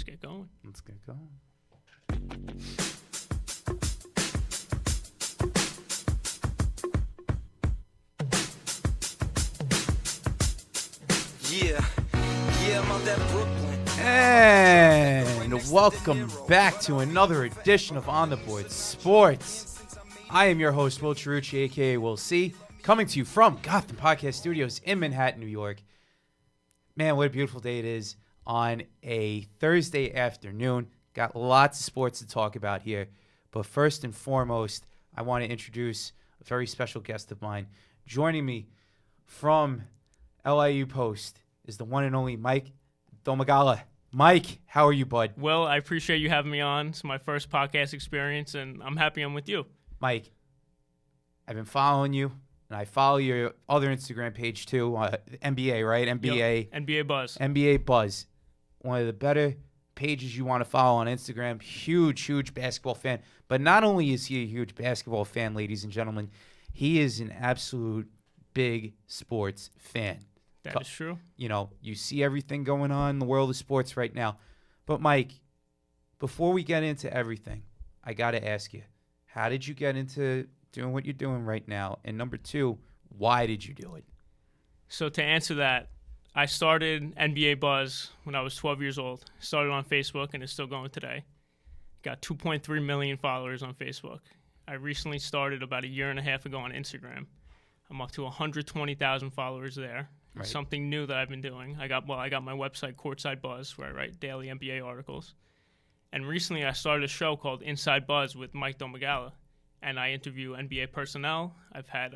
get going. Let's get going. Yeah, I'm out that Brooklyn. And welcome back to another edition of On the Board Sports. I am your host, Will Chiarucci, a.k.a. Will C., coming to you from Gotham Podcast Studios in Manhattan, New York. Man, what a beautiful day it is on a Thursday afternoon. Got lots of sports to talk about here. But first and foremost, I want to introduce a very special guest of mine. Joining me from LIU Post is the one and only Mike Domagala. Mike, how are you, bud? Well, I appreciate you having me on. It's my first podcast experience, and I'm happy I'm with you. Mike, I've been following you, and I follow your other Instagram page too, NBA, right? NBA. Yep. NBA Buzz. NBA Buzz. One of the better pages you want to follow on Instagram. Huge basketball fan. But not only is he a huge basketball fan, ladies and gentlemen, he is an absolute big sports fan. That is true. You know, you see everything going on in the world of sports right now. But, Mike, before we get into everything, I got to ask you, how did you get into doing what you're doing right now? And number two, why did you do it? So to answer that, I started NBA Buzz when I was 12 years old. Started on Facebook, and it's still going today. Got 2.3 million followers on Facebook. I recently started about a year and a half ago on Instagram. I'm up to 120,000 followers there. Right. Something new that I've been doing. I got my website, Courtside Buzz, where I write daily NBA articles. And recently I started a show called Inside Buzz with Mike Domagala. And I interview NBA personnel. I've had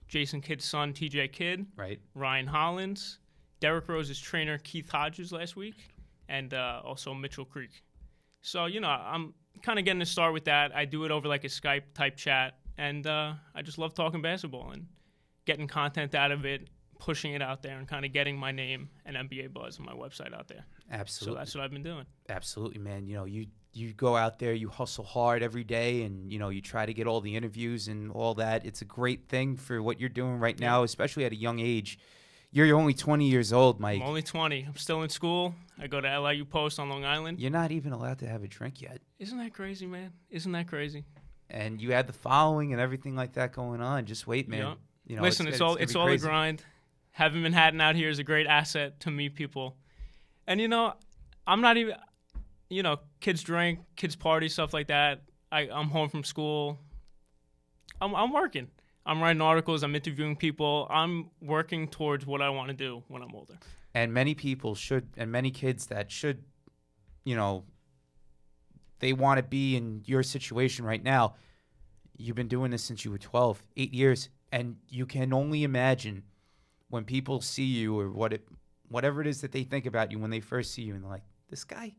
Jason Kidd's son, TJ Kidd, Right. Ryan Hollins, Derrick Rose's trainer, Keith Hodges, last week, and also Mitchell Creek. So, you know, I'm kind of getting to start with that. I do it over like a Skype-type chat. And I just love talking basketball and getting content out of it, pushing it out there, and kind of getting my name and NBA Buzz on my website out there. Absolutely. So that's what I've been doing. Absolutely, man. You know, you go out there, you hustle hard every day, and, you know, you try to get all the interviews and all that. It's a great thing for what you're doing right now, especially at a young age. You're only 20 years old, Mike. I'm only 20. I'm still in school. I go to LIU Post on Long Island. You're not even allowed to have a drink yet. Isn't that crazy, man? Isn't that crazy? And you had the following and everything like that going on. Just wait, man. Yep. You know, Listen, it's all a grind. Having Manhattan out here is a great asset to meet people. And, you know, I'm not even, you know, kids drink, kids party, stuff like that. I'm home from school. I'm working. I'm writing articles. I'm interviewing people. I'm working towards what I want to do when I'm older. And many people should, and many kids that should, you know, they want to be in your situation right now. You've been doing this since you were 12, 8 years, and you can only imagine when people see you or whatever it is that they think about you when they first see you, and they're like, this guy?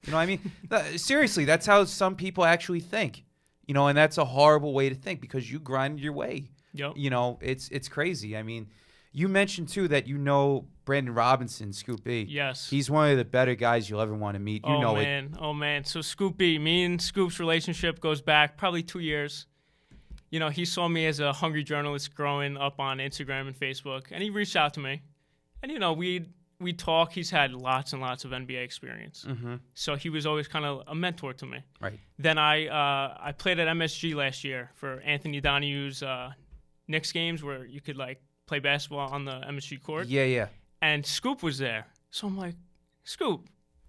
You know what I mean? Seriously, that's how some people actually think. You know, and that's a horrible way to think because you grind your way. Yep. You know, it's crazy. I mean, you mentioned, too, that you know Brandon Robinson, Scoop B. Yes. He's one of the better guys you'll ever want to meet. You know it. Oh, man. So Scoop B, me and Scoop's relationship goes back probably 2 years. You know, he saw me as a hungry journalist growing up on Instagram and Facebook, and he reached out to me. And, you know, we talk. He's had lots and lots of NBA experience. Mm-hmm. So he was always kind of a mentor to me. Right. Then I played at MSG last year for Anthony Donahue's Knicks games where you could, like, play basketball on the MSG court. Yeah. And Scoop was there. So I'm like, Scoop,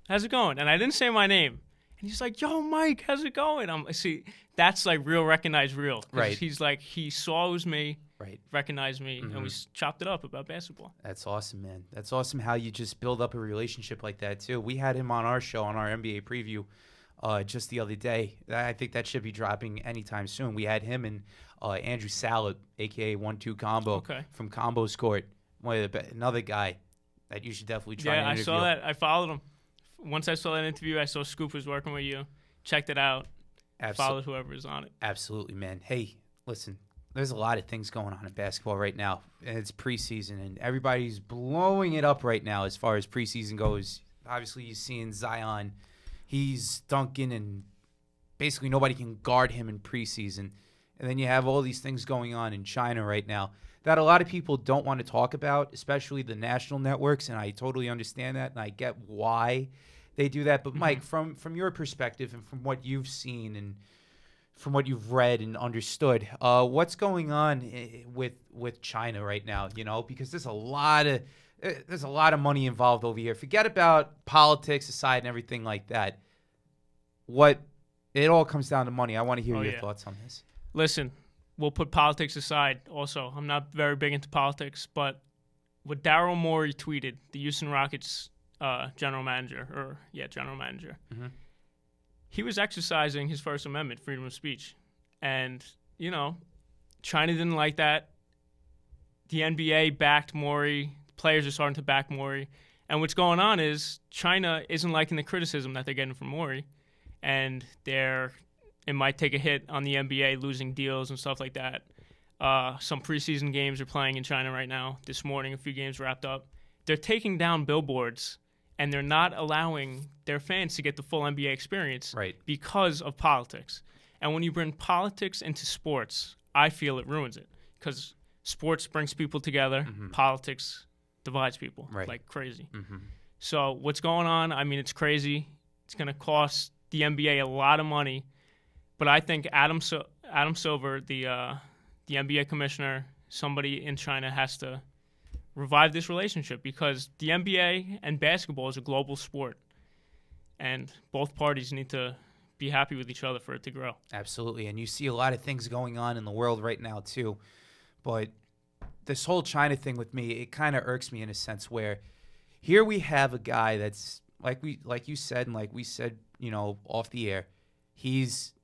how's it going? And I didn't say my name. And he's like, yo, Mike, how's it going? See, that's like real recognize real. Right. He's like, he saw it was me, Right. recognized me, and we chopped it up about basketball. That's awesome, man. That's awesome how you just build up a relationship like that, too. We had him on our show, on our NBA preview, just the other day. I think that should be dropping anytime soon. We had him and Andrew Sallet, a.k.a. 1-2 Combo, from Combo's Court. Another guy that you should definitely try and interview. Yeah, I saw that. I followed him. Once I saw that interview, I saw Scoop was working with you. Checked it out. Followed whoever is on it. Absolutely, man. Hey, listen, there's a lot of things going on in basketball right now. And it's preseason, and everybody's blowing it up right now as far as preseason goes. Obviously, you're seeing Zion. He's dunking, and basically nobody can guard him in preseason. And then you have all these things going on in China right now that a lot of people don't want to talk about, especially the national networks, and I totally understand that, and I get why they do that. But Mike, from your perspective and from what you've seen and from what you've read and understood, what's going on with China right now? Because there's a lot of money involved over here. Forget about politics aside and everything like that. It all comes down to money. I want to hear your thoughts on this. Listen, we'll put politics aside. Also, I'm not very big into politics, but what Daryl Morey tweeted, the Houston Rockets general manager, he was exercising his First Amendment, freedom of speech. And, China didn't like that. The NBA backed Morey. Players are starting to back Morey. And what's going on is China isn't liking the criticism that they're getting from Morey. And it might take a hit on the NBA losing deals and stuff like that. Some preseason games are playing in China right now. This morning, a few games wrapped up. They're taking down billboards, and they're not allowing their fans to get the full NBA experience because of politics. And when you bring politics into sports, I feel it ruins it because sports brings people together. Politics divides people like crazy. So what's going on? I mean, it's crazy. It's going to cost the NBA a lot of money. But I think Adam Silver, the NBA commissioner, somebody in China has to revive this relationship because the NBA and basketball is a global sport. And both parties need to be happy with each other for it to grow. Absolutely. And you see a lot of things going on in the world right now, too. But this whole China thing with me, it kind of irks me in a sense where here we have a guy that's, like you said, and like we said, off the air, he's,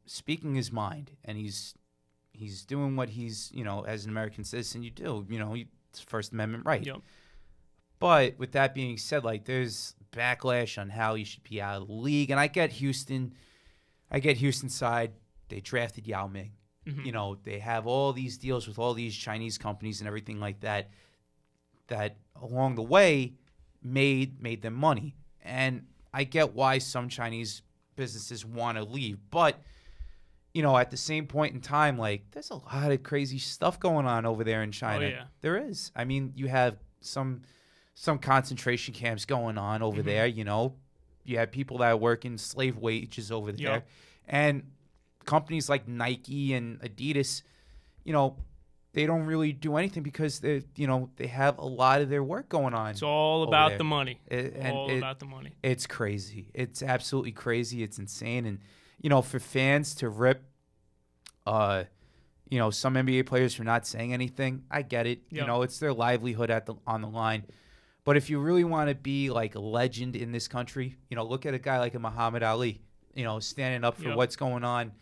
speaking his mind, and he's doing what he's, as an American citizen, you do, it's First Amendment right. Yep. But with that being said, like there's backlash on how he should be out of the league, and I get Houston's side. They drafted Yao Ming. They have all these deals with all these Chinese companies and everything like that along the way made them money. And I get why some Chinese businesses want to leave, but at the same point in time, like there's a lot of crazy stuff going on over there in China. Oh, yeah. There is. I mean, you have some concentration camps going on over there. You have people that work in slave wages over there, and companies like Nike and Adidas, they don't really do anything because they have a lot of their work going on. It's all about the money. About the money. It's crazy. It's absolutely crazy. It's insane. And for fans to rip, some NBA players for not saying anything, I get it. Yep. It's their livelihood on the line. But if you really want to be like a legend in this country, look at a guy like a Muhammad Ali, standing up for what's going on,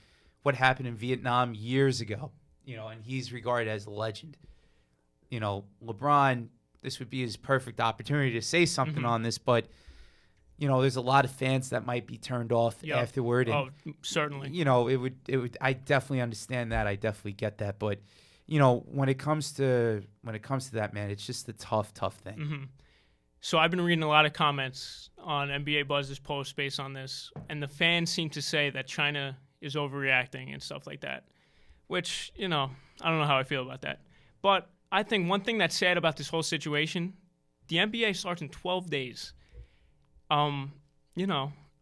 what happened in Vietnam years ago, and he's regarded as a legend. LeBron, this would be his perfect opportunity to say something on this, but there's a lot of fans that might be turned off afterward. And, certainly. It would. I definitely understand that. I definitely get that. But, when it comes to that, man, it's just a tough thing. So I've been reading a lot of comments on NBA Buzz's post based on this, and the fans seem to say that China is overreacting and stuff like that, which, I don't know how I feel about that. But I think one thing that's sad about this whole situation, the NBA starts in 12 days.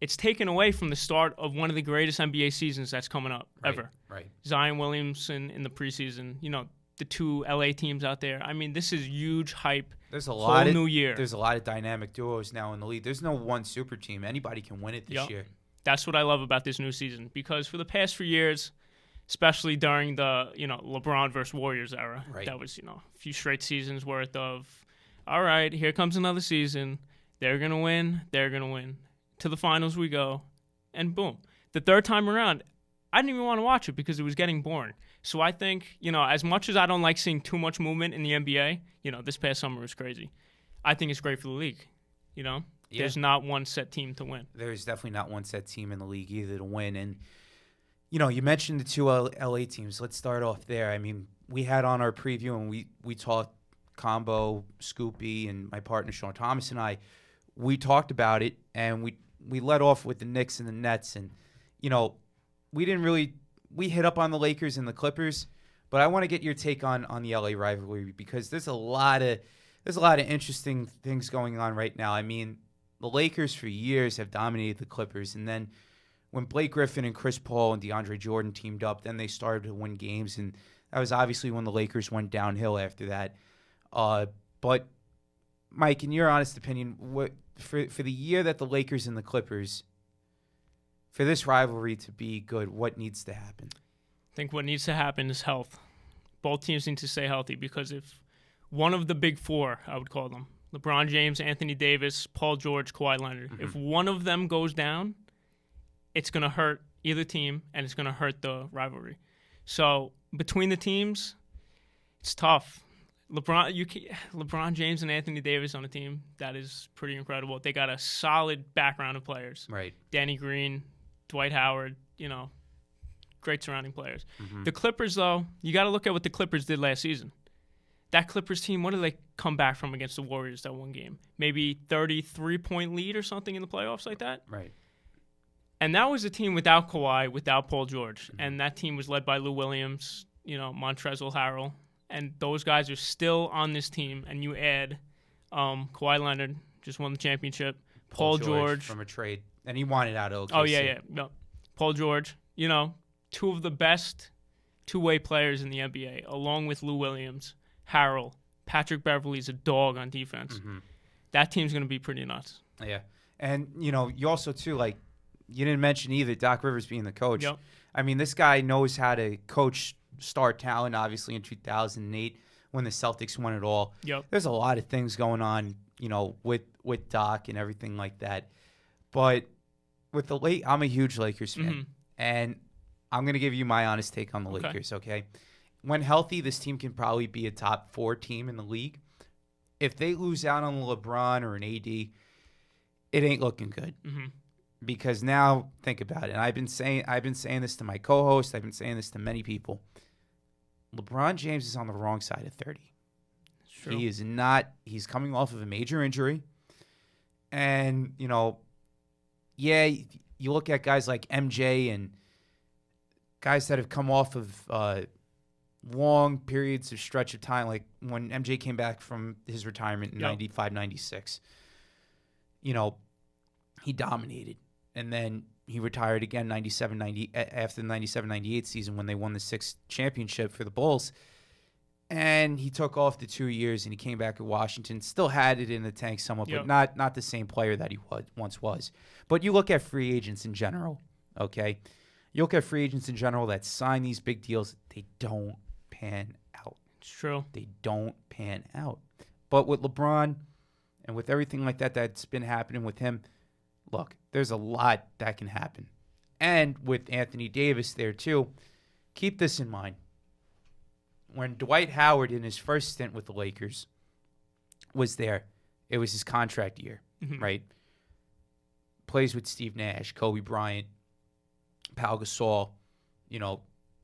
It's taken away from the start of one of the greatest NBA seasons that's coming up ever. Right. Zion Williamson in the preseason, the two LA teams out there. I mean, this is huge hype. There's a lot of new year. There's a lot of dynamic duos now in the league. There's no one super team. Anybody can win it this year. That's what I love about this new season because for the past few years, especially during the, LeBron versus Warriors era, that was, a few straight seasons worth of, all right, here comes another season. They're going to win. They're going to win. To the finals we go, and boom. The third time around, I didn't even want to watch it because it was getting boring. So I think, as much as I don't like seeing too much movement in the NBA, this past summer was crazy. I think it's great for the league, There's not one set team to win. There's definitely not one set team in the league either to win. And, you mentioned the two LA teams. Let's start off there. I mean, we had on our preview, and we talked Combo, Scoopy, and my partner Sean Thomas and I, we talked about it, and we led off with the Knicks and the Nets. And, we hit up on the Lakers and the Clippers, but I want to get your take on the LA rivalry because there's a lot of interesting things going on right now. I mean, the Lakers for years have dominated the Clippers, and then when Blake Griffin and Chris Paul and DeAndre Jordan teamed up, then they started to win games, and that was obviously when the Lakers went downhill after that. But Mike, in your honest opinion, what for the year that the Lakers and the Clippers, for this rivalry to be good, what needs to happen? I think what needs to happen is health. Both teams need to stay healthy, because if one of the big four, I would call them, LeBron James, Anthony Davis, Paul George, Kawhi Leonard, if one of them goes down, it's going to hurt either team, and it's going to hurt the rivalry. So between the teams, it's tough. LeBron James and Anthony Davis on a team, that is pretty incredible. They got a solid background of players. Right. Danny Green, Dwight Howard, great surrounding players. The Clippers, though, you got to look at what the Clippers did last season. That Clippers team, what did they come back from against the Warriors that one game? Maybe 33-point lead or something in the playoffs like that? Right. And that was a team without Kawhi, without Paul George. And that team was led by Lou Williams, Montrezl Harrell. And those guys are still on this team. And you add Kawhi Leonard, just won the championship. Paul George. From a trade. And he wanted out of OKC. Oh, yeah. No. Paul George, two of the best two-way players in the NBA, along with Lou Williams, Harrell. Patrick Beverley's a dog on defense. That team's going to be pretty nuts. Yeah. And, you also, too, you didn't mention either Doc Rivers being the coach. Yep. I mean, this guy knows how to coach star talent, obviously, in 2008 when the Celtics won it all. Yep. There's a lot of things going on, with Doc and everything like that. But with I'm a huge Lakers fan. And I'm going to give you my honest take on the Lakers, okay? When healthy, this team can probably be a top 4 team in the league. If they lose out on LeBron or an AD, it ain't looking good. Because now, think about it. And I've been saying this to my co-host. I've been saying this to many people. LeBron James is on the wrong side of 30. True. He is not. He's coming off of a major injury. And, you look at guys like MJ and guys that have come off of long periods of stretch of time, like when MJ came back from his retirement in 95, 96. He dominated. And then he retired again 97, 90 after the 97, 98 season when they won the 6th championship for the Bulls. And he took off the 2 years and he came back to Washington. Still had it in the tank somewhat, but not the same player that he once was. But you look at free agents in general, okay? You look at free agents in general that sign these big deals, they don't pan out. It's true. They don't pan out. But with LeBron and with everything like that that's been happening with him, look, there's a lot that can happen. And with Anthony Davis there too, keep this in mind. When Dwight Howard in his first stint with the Lakers was there, it was his contract year, right? Plays with Steve Nash, Kobe Bryant, Pau Gasol.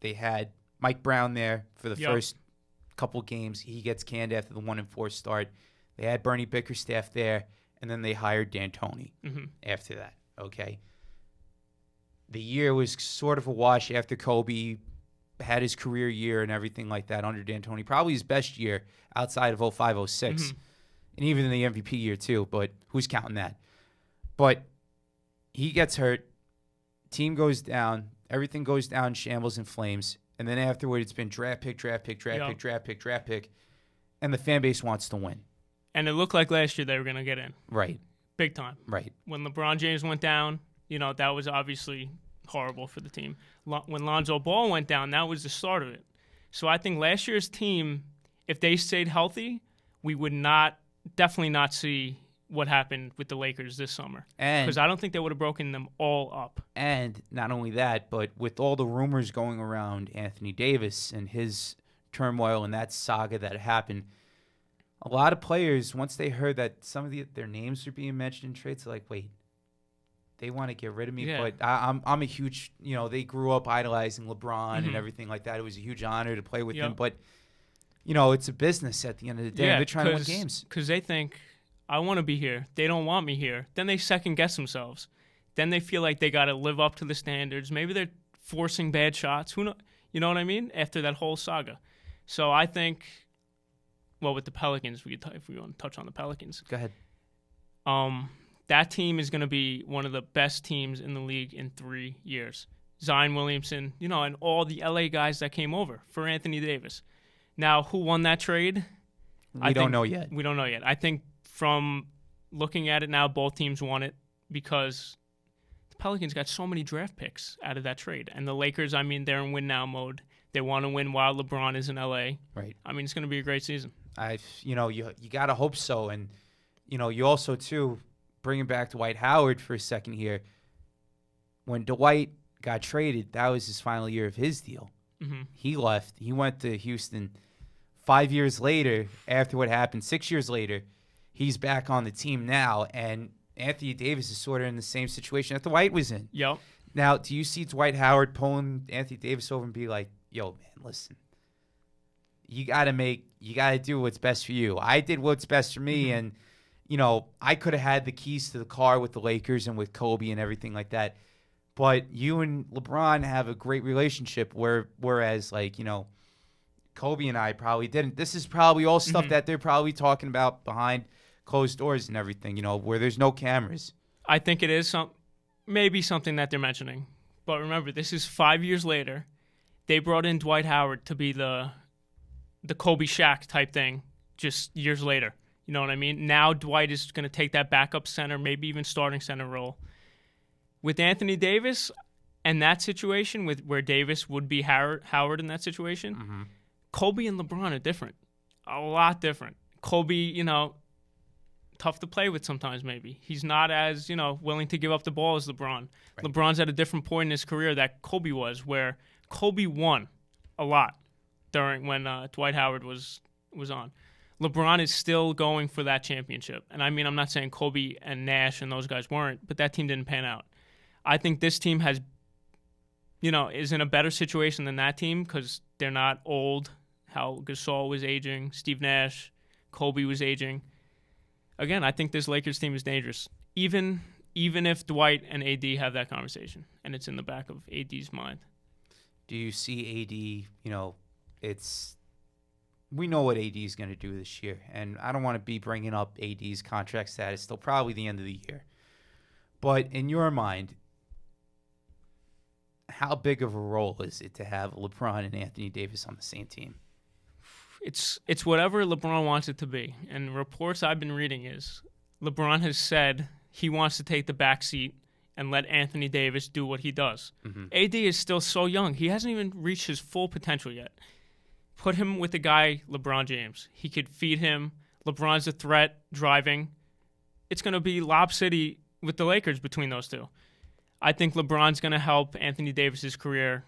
They had Mike Brown there for the first couple games. He gets canned after the 1-4 start. They had Bernie Bickerstaff there, and then they hired D'Antoni after that, okay? The year was sort of a wash after Kobe had his career year and everything like that under D'Antoni. Probably his best year outside of 05-06, and even in the MVP year too, but who's counting that? But he gets hurt, team goes down, everything goes down, shambles and flames, and then afterward it's been draft pick, and the fan base wants to win. And it looked like last year they were going to get in. Right. Big time. Right. When LeBron James went down, that was obviously horrible for the team. When Lonzo Ball went down, that was the start of it. So I think last year's team, if they stayed healthy, we would definitely not see what happened with the Lakers this summer. Because I don't think they would have broken them all up. And not only that, but with all the rumors going around Anthony Davis and his turmoil and that saga that happened, a lot of players, once they heard that some of their names are being mentioned in trades, are like, wait, they want to get rid of me. Yeah. But I'm a huge, they grew up idolizing LeBron and everything like that. It was a huge honor to play with him. But, it's a business at the end of the day. Yeah, they're trying to win games. Because they think, I want to be here. They don't want me here. Then they second-guess themselves. Then they feel like they got to live up to the standards. Maybe they're forcing bad shots. Who know? You know what I mean? After that whole saga. So I think, with the Pelicans, if we want to touch on the Pelicans. Go ahead. that team is going to be one of the best teams in the league in 3 years. Zion Williamson, and all the LA guys that came over for Anthony Davis. Now, who won that trade? We don't know yet. We don't know yet. I think from looking at it now, both teams won it because the Pelicans got so many draft picks out of that trade. And the Lakers, they're in win-now mode. They want to win while LeBron is in LA. Right. It's going to be a great season. You got to hope so. And, you also, too, bringing back Dwight Howard for a second here. When Dwight got traded, that was his final year of his deal. Mm-hmm. He left. He went to Houston. 5 years later, after what happened, 6 years later, he's back on the team now. And Anthony Davis is sort of in the same situation that Dwight was in. Yep. Now, do you see Dwight Howard pulling Anthony Davis over and be like, yo, man, listen, you got to do what's best for you. I did what's best for me. Mm-hmm. And, I could have had the keys to the car with the Lakers and with Kobe and everything like that. But you and LeBron have a great relationship whereas, Kobe and I probably didn't. This is probably all stuff that they're probably talking about behind closed doors and everything, where there's no cameras. I think it is maybe something that they're mentioning. But remember, this is 5 years later. They brought in Dwight Howard to be the Kobe Shaq type thing just years later. You know what I mean? Now Dwight is going to take that backup center, maybe even starting center role. With Anthony Davis and that situation, where Davis would be Howard in that situation, Kobe and LeBron are different. A lot different. Kobe, tough to play with sometimes maybe. He's not as, willing to give up the ball as LeBron. Right. LeBron's at a different point in his career that Kobe was, where Kobe won a lot during when Dwight Howard was on. LeBron is still going for that championship. And I'm not saying Kobe and Nash and those guys weren't, but that team didn't pan out. I think this team has, is in a better situation than that team because they're not old. How Gasol was aging, Steve Nash, Kobe was aging. Again, I think this Lakers team is dangerous. Even if Dwight and AD have that conversation, and it's in the back of AD's mind. Do you see AD, we know what AD is going to do this year, and I don't want to be bringing up AD's contract status till probably the end of the year. But in your mind, how big of a role is it to have LeBron and Anthony Davis on the same team? It's whatever LeBron wants it to be. And reports I've been reading is LeBron has said he wants to take the back seat and let Anthony Davis do what he does. Mm-hmm. AD is still so young. He hasn't even reached his full potential yet. Put him with a guy, LeBron James. He could feed him. LeBron's a threat driving. It's going to be Lob City with the Lakers between those two. I think LeBron's going to help Anthony Davis's career.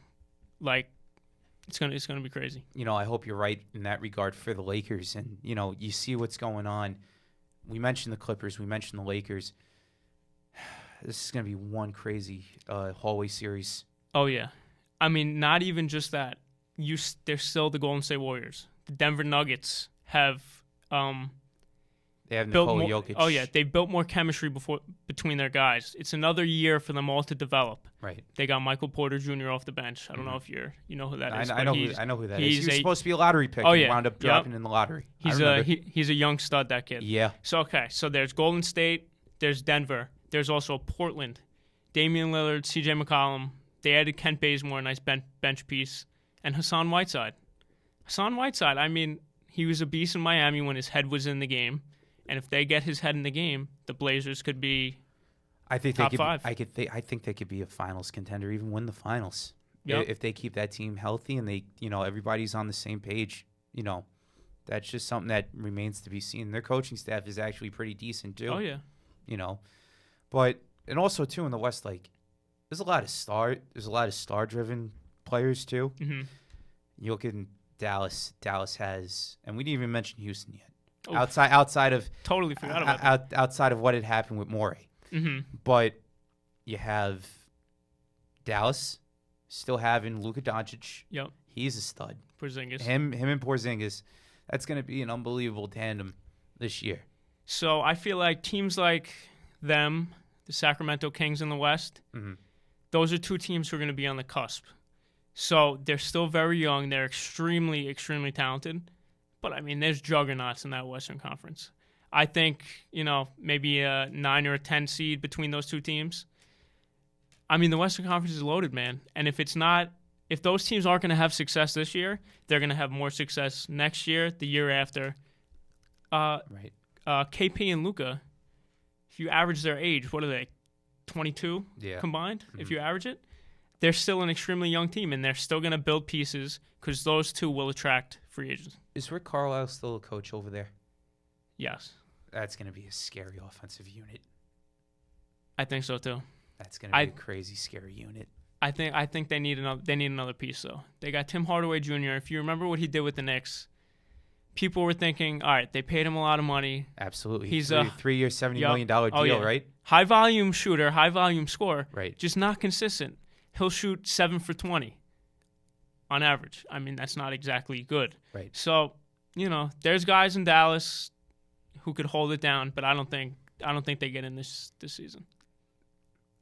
It's going to be crazy. I hope you're right in that regard for the Lakers. And, you see what's going on. We mentioned the Clippers. We mentioned the Lakers. This is going to be one crazy hallway series. Oh, yeah. Not even just that. They're still the Golden State Warriors. The Denver Nuggets have they have Nikola Jokic. Oh, yeah. They built more chemistry between their guys. It's another year for them all to develop. Right. They got Michael Porter Jr. off the bench. I don't know if you know who that is. I know who that is. He was supposed to be a lottery pick. Oh, and yeah. wound up dropping in the lottery. He's a young stud, that kid. Yeah. So there's Golden State. There's Denver. There's also Portland. Damian Lillard, C.J. McCollum. They added Kent Bazemore, a nice bench piece. And Hassan Whiteside. He was a beast in Miami when his head was in the game. And if they get his head in the game, the Blazers could be top five. I think they could be a finals contender, even win the finals. Yep. If they keep that team healthy and they, everybody's on the same page, that's just something that remains to be seen. Their coaching staff is actually pretty decent too. Oh yeah. But and also too in the West, there's a lot of star-driven players too. Mm-hmm. You look at Dallas. Dallas has, and we didn't even mention Houston yet. Oh, outside of totally forgot about that. Outside of what had happened with Morey. Mm-hmm. But you have Dallas still having Luka Doncic. Yep. He's a stud. Porzingis. Him and Porzingis. That's going to be an unbelievable tandem this year. So I feel like teams like them, the Sacramento Kings in the West, mm-hmm. those are two teams who are going to be on the cusp. So they're still very young. They're extremely, extremely talented. But, there's juggernauts in that Western Conference. I think, maybe a 9 or a 10 seed between those two teams. I mean, the Western Conference is loaded, man. And if those teams aren't going to have success this year, they're going to have more success next year, the year after. Right. KP and Luka, if you average their age, what are they, 22 combined? Mm-hmm. If you average it, they're still an extremely young team, and they're still going to build pieces because those two will attract free agents. Is Rick Carlisle still a coach over there? Yes. That's going to be a scary offensive unit. I think so too. That's going to be a crazy, scary unit. I think they need another piece though. They got Tim Hardaway Jr. If you remember what he did with the Knicks, people were thinking, all right, they paid him a lot of money. Absolutely. He's a 3-year, $70 million deal, right? High volume shooter, high volume scorer. Right. Just not consistent. He'll shoot 7 for 20 on average. I mean, that's not exactly good. Right. So, there's guys in Dallas who could hold it down, but I don't think they get in this season.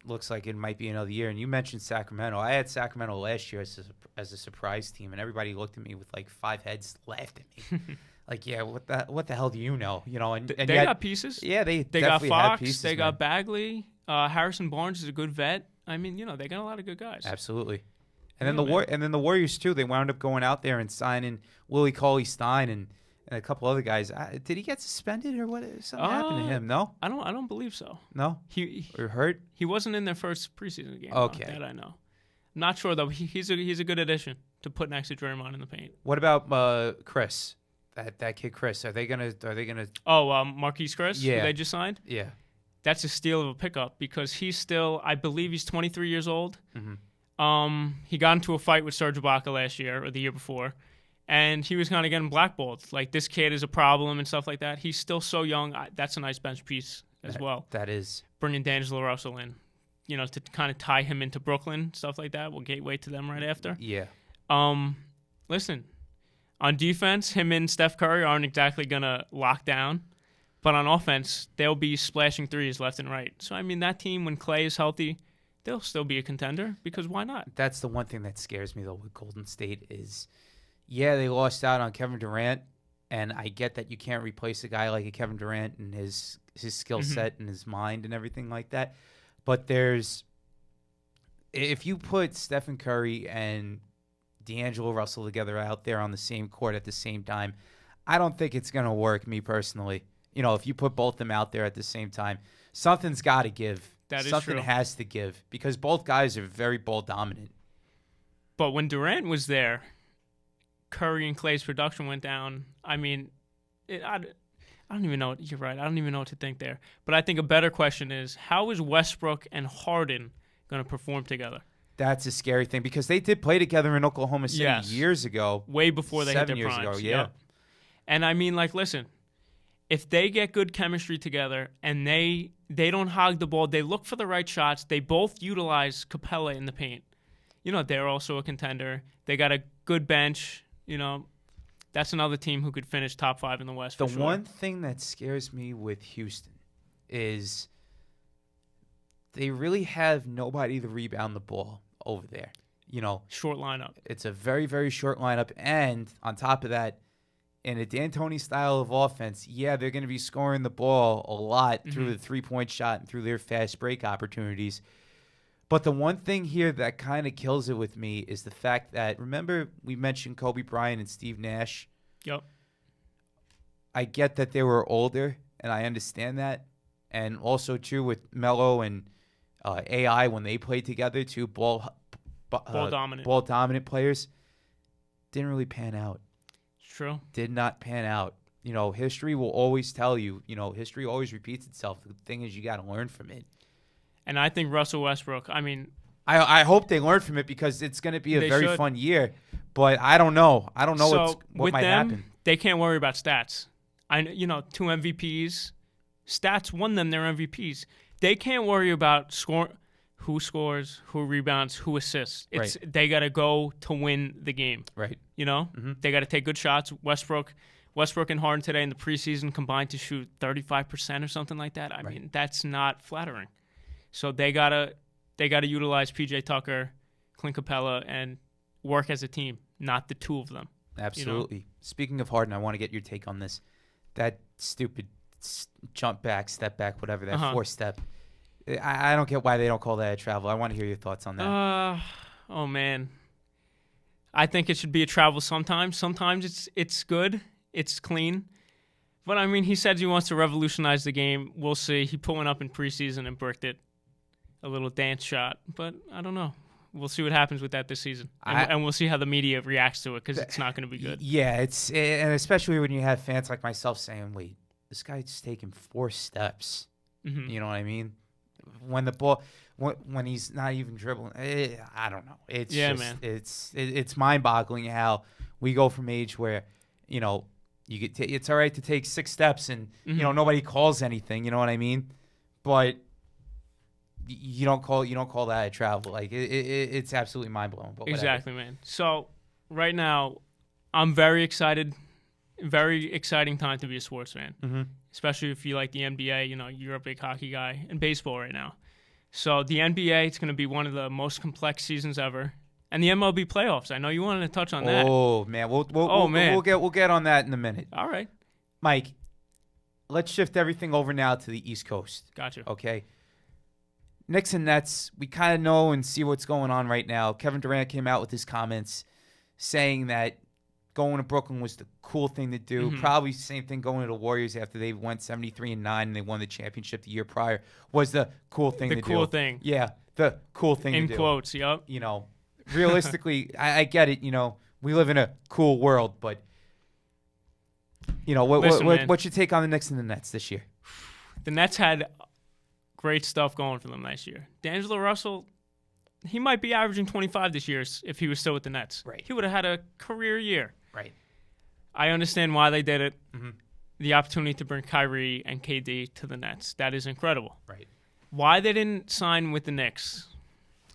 Looks like it might be another year. And you mentioned Sacramento. I had Sacramento last year as a surprise team, and everybody looked at me with like 5 heads, laughed at me. Like, yeah, what the hell do you know? And they got pieces. Yeah, they got definitely Fox. have pieces, they got Bagley. Harrison Barnes is a good vet. I mean, they got a lot of good guys. Absolutely. And then the Warriors too. They wound up going out there and signing Willie Cauley-Stein and a couple other guys. Did he get suspended or what? Something happened to him? No, I don't believe so. No, he or hurt. He wasn't in their first preseason game. Okay, that I know. I'm not sure though. He's a good addition to put next to Draymond in the paint. What about Chris? That kid Chris. Are they gonna? Oh, Marquise Chris. Yeah, who they just signed. Yeah, that's a steal of a pickup because he's still. I believe he's 23 years old. Mm-hmm. He got into a fight with Serge Ibaka last year or the year before. And he was kind of getting blackballed. Like, this kid is a problem and stuff like that. He's still so young. That's a nice bench piece as well. That is. Bringing D'Angelo Russell in, to kind of tie him into Brooklyn, stuff like that. We'll gateway to them right after. Yeah. Listen, on defense, him and Steph Curry aren't exactly going to lock down. But on offense, they'll be splashing threes left and right. So, I mean, that team, when Clay is healthy, they'll still be a contender because why not? That's the one thing that scares me, though, with Golden State is – yeah, they lost out on Kevin Durant, and I get that you can't replace a guy like a Kevin Durant and his skill set and his mind and everything like that. But if you put Stephen Curry and D'Angelo Russell together out there on the same court at the same time, I don't think it's going to work, me personally. If you put both of them out there at the same time, something's got to give. Something has to give because both guys are very ball dominant. But when Durant was there, Curry and Clay's production went down. I mean, I don't even know. You're right. I don't even know what to think there. But I think a better question is, how is Westbrook and Harden going to perform together? That's a scary thing because they did play together in Oklahoma City years ago. Way before they hit their primes. 7 years ago, yeah. Yep. And I mean, like, listen, if they get good chemistry together and they don't hog the ball, they look for the right shots, they both utilize Capella in the paint. They're also a contender. They got a good bench. That's another team who could finish top 5 in the West. The one thing that scares me with Houston is they really have nobody to rebound the ball over there. Short lineup. It's a very, very short lineup. And on top of that, in a D'Antoni style of offense, they're going to be scoring the ball a lot through the three-point shot and through their fast break opportunities. But the one thing here that kind of kills it with me is the fact that, remember we mentioned Kobe Bryant and Steve Nash? Yep. I get that they were older, and I understand that. And also, too, with Melo and AI, when they played together, too, ball dominant players, didn't really pan out. True. Did not pan out. History will always tell you, history always repeats itself. The thing is, you got to learn from it. And I think Russell Westbrook, I mean... I hope they learn from it because it's going to be a very fun year. But I don't know. I don't know what might happen. They can't worry about stats. 2 MVPs. Stats won them their MVPs. They can't worry about who scores, who rebounds, who assists. They got to go to win the game. Right. They got to take good shots. Westbrook and Harden today in the preseason combined to shoot 35% or something like that. I mean, that's not flattering. So they gotta utilize PJ Tucker, Clint Capella, and work as a team, not the two of them. Absolutely. Speaking of Harden, I want to get your take on this. That stupid jump back, step back, whatever, that Uh-huh. 4-step. I don't get why they don't call that a travel. I want to hear your thoughts on that. Oh man, I think it should be a travel sometimes. Sometimes it's good, it's clean. But I mean, he said he wants to revolutionize the game. We'll see. He put one up in preseason and bricked it, a little dance shot. But I don't know. We'll see what happens with that this season, and we'll see how the media reacts to it because it's not going to be good. Yeah, and especially when you have fans like myself saying, "Wait, this guy's taking 4 steps." Mm-hmm. You know what I mean? When the ball, when he's not even dribbling, I don't know. It's man. It's mind-boggling how we go from age where, you know, you get it's all right to take 6 steps and you know nobody calls anything. You know what I mean? But you don't call that a travel. Like it's absolutely mind-blowing. But exactly, man. So right now, I'm very excited. Very exciting time to be a sports fan. Mm-hmm. Especially if you like the NBA, you know, you're a big hockey guy, and baseball right now. So the NBA, it's going to be one of the most complex seasons ever. And the MLB playoffs, I know you wanted to touch on that. Oh, man. We'll get on that in a minute. All right. Mike, let's shift everything over now to the East Coast. Gotcha. Okay. Knicks and Nets, we kind of know and see what's going on right now. Kevin Durant came out with his comments saying that going to Brooklyn was the cool thing to do. Mm-hmm. Probably the same thing going to the Warriors after they went 73-9 and they won the championship the year prior was the cool thing to do. The cool thing. Yeah, the cool thing to do. In quotes, yep. You know, realistically, I get it. You know, we live in a cool world, but, you know, what's your take on the Knicks and the Nets this year? The Nets had great stuff going for them last year. D'Angelo Russell, he might be averaging 25 this year if he was still with the Nets. Right. He would have had a career year. Right. I understand why they did it. Mm-hmm. The opportunity to bring Kyrie and KD to the Nets. That is incredible. Right. Why they didn't sign with the Knicks,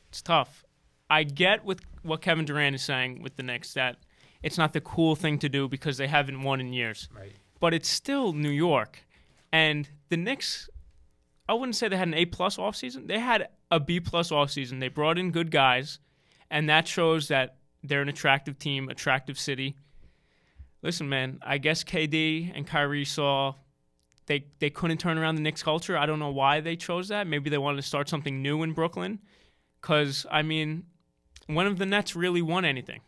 it's tough. I get with what Kevin Durant is saying with the Knicks, that it's not the cool thing to do because they haven't won in years. Right. But it's still New York. And the Knicks, I wouldn't say they had an A-plus offseason. They had a B-plus offseason. They brought in good guys, and that shows that they're an attractive team, attractive city. Listen, man, I guess KD and Kyrie saw they couldn't turn around the Knicks culture. I don't know why they chose that. Maybe they wanted to start something new in Brooklyn. Because, I mean, when have the Nets really won anything?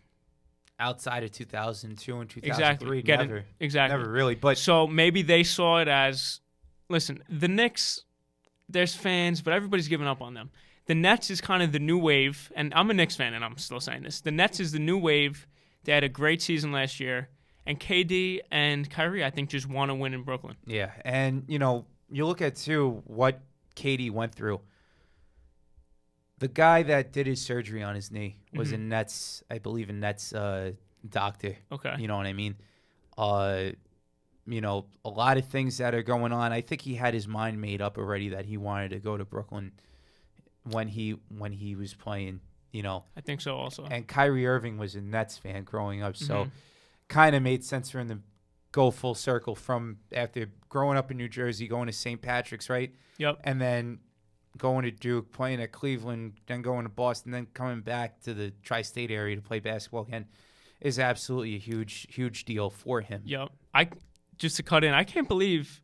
Outside of 2002 and 2003, exactly. Never really. But so maybe they saw it as, listen, the Knicks, there's fans, but everybody's giving up on them. The Nets is kind of the new wave, and I'm a Knicks fan, and I'm still saying this. The Nets is the new wave. They had a great season last year, and KD and Kyrie, I think, just want to win in Brooklyn. Yeah, and, you know, you look at, too, what KD went through. The guy that did his surgery on his knee was a Nets, I believe, a Nets doctor. Okay. You know what I mean? You know, a lot of things that are going on. I think he had his mind made up already that he wanted to go to Brooklyn when he was playing, you know. I think so also. And Kyrie Irving was a Nets fan growing up, so kind of made sense for him to go full circle from after growing up in New Jersey, going to St. Patrick's, right? Yep. And then going to Duke, playing at Cleveland, then going to Boston, then coming back to the tri-state area to play basketball again is absolutely a huge, huge deal for him. Yep. Just to cut in, I can't believe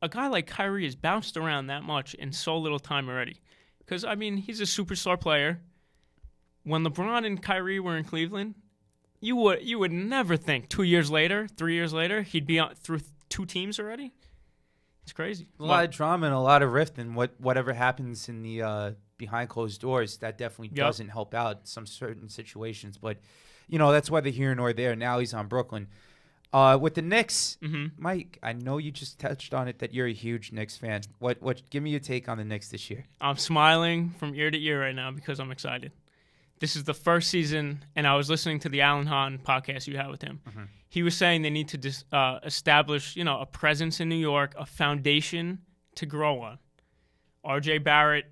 a guy like Kyrie has bounced around that much in so little time already. Because, I mean, he's a superstar player. When LeBron and Kyrie were in Cleveland, you would never think 2 years later, 3 years later, he'd be through 2 teams already. It's crazy. A lot of drama and a lot of rift, and whatever happens in the behind closed doors, that definitely doesn't help out some certain situations. But, you know, that's whether here nor there. Now he's on Brooklyn. With the Knicks, Mike, I know you just touched on it that you're a huge Knicks fan. What? Give me your take on the Knicks this year. I'm smiling from ear to ear right now because I'm excited. This is the first season, and I was listening to the Alan Hahn podcast you had with him. He was saying they need to establish, you know, a presence in New York, a foundation to grow on. R.J. Barrett,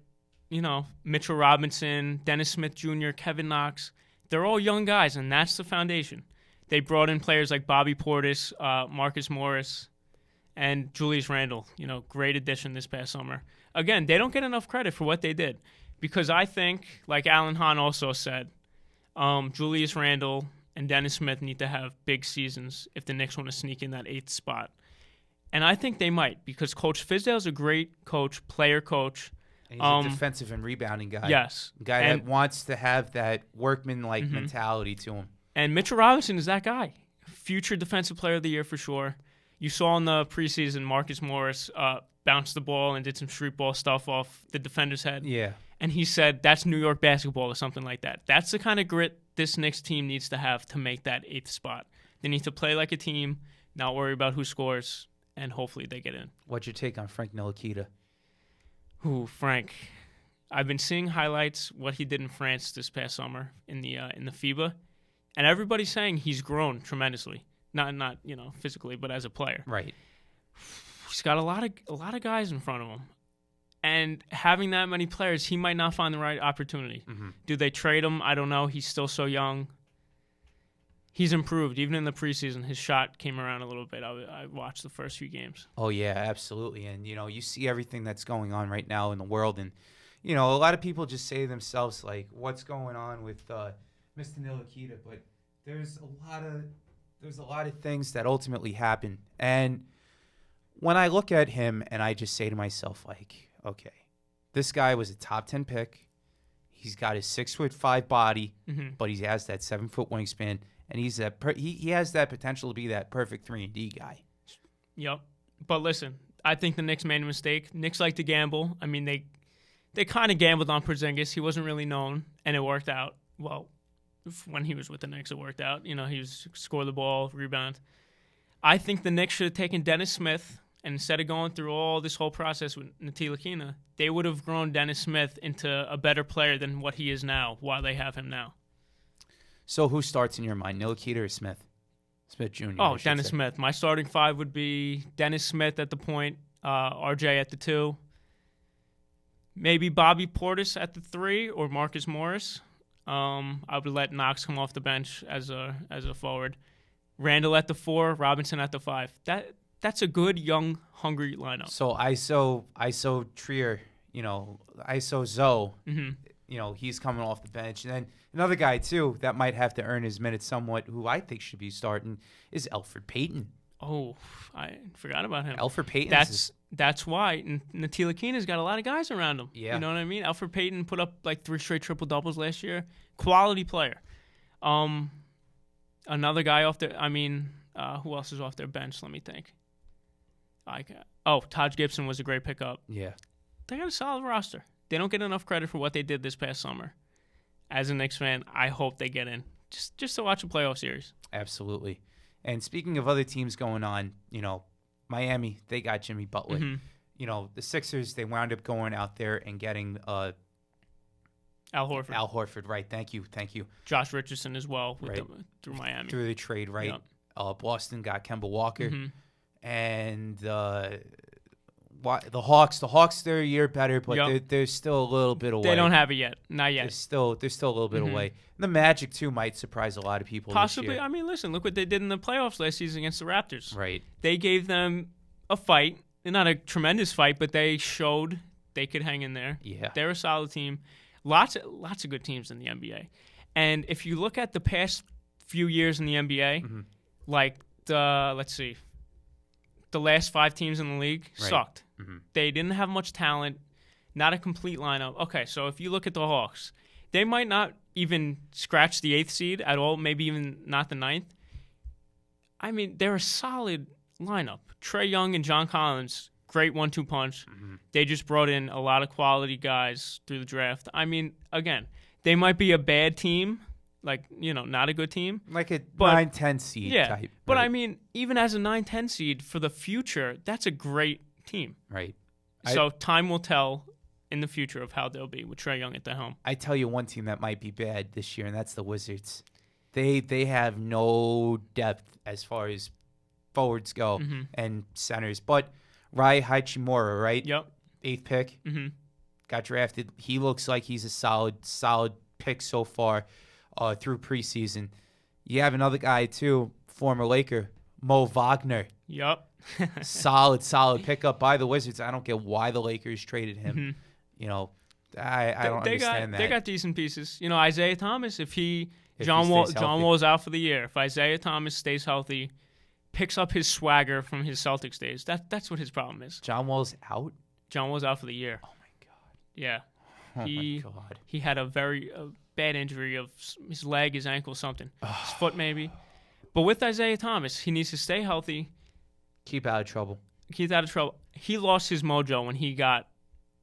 you know, Mitchell Robinson, Dennis Smith Jr., Kevin Knox, they're all young guys, and that's the foundation. They brought in players like Bobby Portis, Marcus Morris, and Julius Randle. You know, great addition this past summer. Again, they don't get enough credit for what they did because I think, like Alan Hahn also said, Julius Randle and Dennis Smith need to have big seasons if the Knicks want to sneak in that 8th spot. And I think they might because Coach Fizdale's a great coach, player coach. And he's a defensive and rebounding guy. Yes. A guy that wants to have that workman-like mentality to him. And Mitchell Robinson is that guy. Future Defensive Player of the Year for sure. You saw in the preseason Marcus Morris bounced the ball and did some street ball stuff off the defender's head. Yeah. And he said that's New York basketball or something like that. That's the kind of grit this Knicks team needs to have to make that 8th spot. They need to play like a team, not worry about who scores, and hopefully they get in. What's your take on Frank Ntilikina? Ooh, Frank. I've been seeing highlights what he did in France this past summer in the FIBA, and everybody's saying he's grown tremendously. Not physically, but as a player. Right. He's got a lot of guys in front of him. And having that many players, he might not find the right opportunity. Mm-hmm. Do they trade him? I don't know. He's still so young. He's improved. Even in the preseason, his shot came around a little bit. I watched the first few games. Oh, yeah, absolutely. And, you see everything that's going on right now in the world. And, a lot of people just say to themselves, like, what's going on with Mr. Ntilikina? But there's a lot of things that ultimately happen. And when I look at him and I just say to myself, like, okay, this guy was a top 10 pick. He's got his 6'5" body, but he has that 7-foot wingspan, and he has that potential to be that perfect 3-and-D guy. Yep. But listen, I think the Knicks made a mistake. Knicks like to gamble. I mean, they kind of gambled on Porzingis. He wasn't really known, and it worked out. Well, when he was with the Knicks, it worked out. He was score the ball, rebound. I think the Knicks should have taken Dennis Smith. And instead of going through all this whole process with Ntilikina, they would have grown Dennis Smith into a better player than what he is now while they have him now. So who starts in your mind, Ntilikina or Smith? Smith Jr.? Oh, Dennis Smith. My starting 5 would be Dennis Smith at the point, RJ at the 2, maybe Bobby Portis at the 3 or Marcus Morris. I would let Knox come off the bench as a forward. Randall at the 4, Robinson at the 5. That's a good, young, hungry lineup. So ISO Trier, ISO Zoe, he's coming off the bench. And then another guy, too, that might have to earn his minutes somewhat, who I think should be starting, is Elfrid Payton. Oh, I forgot about him. Elfrid Payton. That's why. Ntilikina's got a lot of guys around him. Yeah. You know what I mean? Elfrid Payton put up like 3 straight triple-doubles last year. Quality player. Another guy off there, who else is off their bench? Let me think. Taj Gibson was a great pickup. Yeah. They got a solid roster. They don't get enough credit for what they did this past summer. As a Knicks fan, I hope they get in just to watch a playoff series. Absolutely. And speaking of other teams going on, Miami, they got Jimmy Butler. Mm-hmm. The Sixers, they wound up going out there and getting Al Horford. Al Horford, right. Thank you. Josh Richardson as well through Miami. Through the trade, right. Yep. Boston got Kemba Walker. Mm-hmm. And the Hawks, they're a year better, but they're still a little bit away. They don't have it yet. Not yet. They're still a little bit away. And the Magic, too, might surprise a lot of people Possibly. this year. Listen, look what they did in the playoffs last season against the Raptors. Right. They gave them a fight. Not a tremendous fight, but they showed they could hang in there. Yeah. They're a solid team. Lots of good teams in the NBA. And if you look at the past few years in the NBA, let's see, the last 5 teams in the league sucked. Mm-hmm. They didn't have much talent, not a complete lineup. Okay, so if you look at the Hawks, they might not even scratch the 8th seed at all, maybe even not the 9th. They're a solid lineup. Trae Young and John Collins, great 1-2 punch. Mm-hmm. They just brought in a lot of quality guys through the draft. Again, they might be a bad team, not a good team. Like a 9-10 seed type. But even as a 9-10 seed for the future, that's a great team. Right. So time will tell in the future of how they'll be with Trae Young at the helm. I tell you one team that might be bad this year, and that's the Wizards. They have no depth as far as forwards go and centers. But Rai Hachimura, right? Yep. 8th pick. Mm-hmm. Got drafted. He looks like he's a solid pick so far. Through preseason. You have another guy, too, former Laker, Mo Wagner. Yep. solid pickup by the Wizards. I don't get why the Lakers traded him. Mm-hmm. I don't understand that. They got decent pieces. Isaiah Thomas, if John Wall's out for the year. If Isaiah Thomas stays healthy, picks up his swagger from his Celtics days. That's what his problem is. John Wall's out? John Wall's out for the year. Oh, my God. Yeah. Oh, my God. He had a very bad injury of his leg, his ankle, something. His foot, maybe. But with Isaiah Thomas, he needs to stay healthy. Keep out of trouble. Keep out of trouble. He lost his mojo when he got,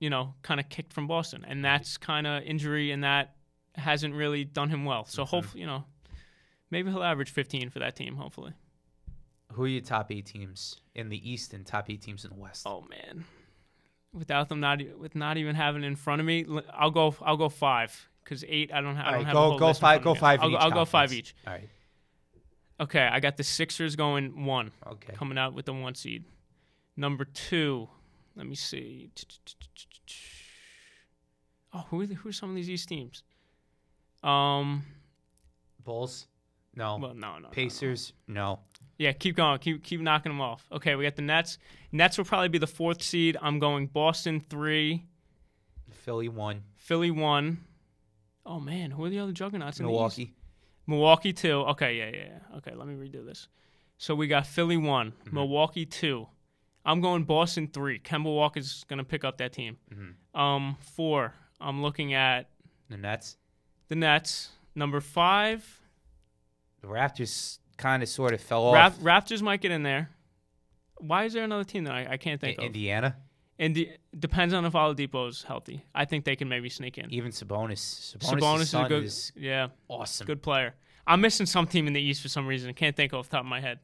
kind of kicked from Boston. And that's kind of injury, and that hasn't really done him well. So hopefully, maybe he'll average 15 for that team, hopefully. Who are your top 8 teams in the East and top 8 teams in the West? Oh, man. Without them not even having it in front of me, I'll go 5 because 8 I don't have. All right, go 5. Go 5. I'll go 5 each. All right. Okay, I got the Sixers going 1. Okay. Coming out with the 1 seed. Number 2, let me see. Oh, who are some of these East teams? Bulls? No. Well, no. Pacers? No. Yeah, keep going. Keep knocking them off. Okay, we got the Nets. Nets will probably be the 4th seed. I'm going Boston 3. Philly 1. Philly 1. Oh, man. Who are the other juggernauts in the East? Milwaukee. Milwaukee 2. Okay, yeah. Okay, let me redo this. So we got Philly 1, Milwaukee 2. I'm going Boston 3. Kemba Walker's going to pick up that team. 4, I'm looking at The Nets. Number 5. The Raptors kind of sort of fell off. Raptors might get in there. Why is there another team that I can't think of? Indiana? Depends on if Oladipo's healthy. I think they can maybe sneak in. Even Sabonis. Sabonis is a good, awesome. Good player. I'm missing some team in the East for some reason. I can't think off the top of my head.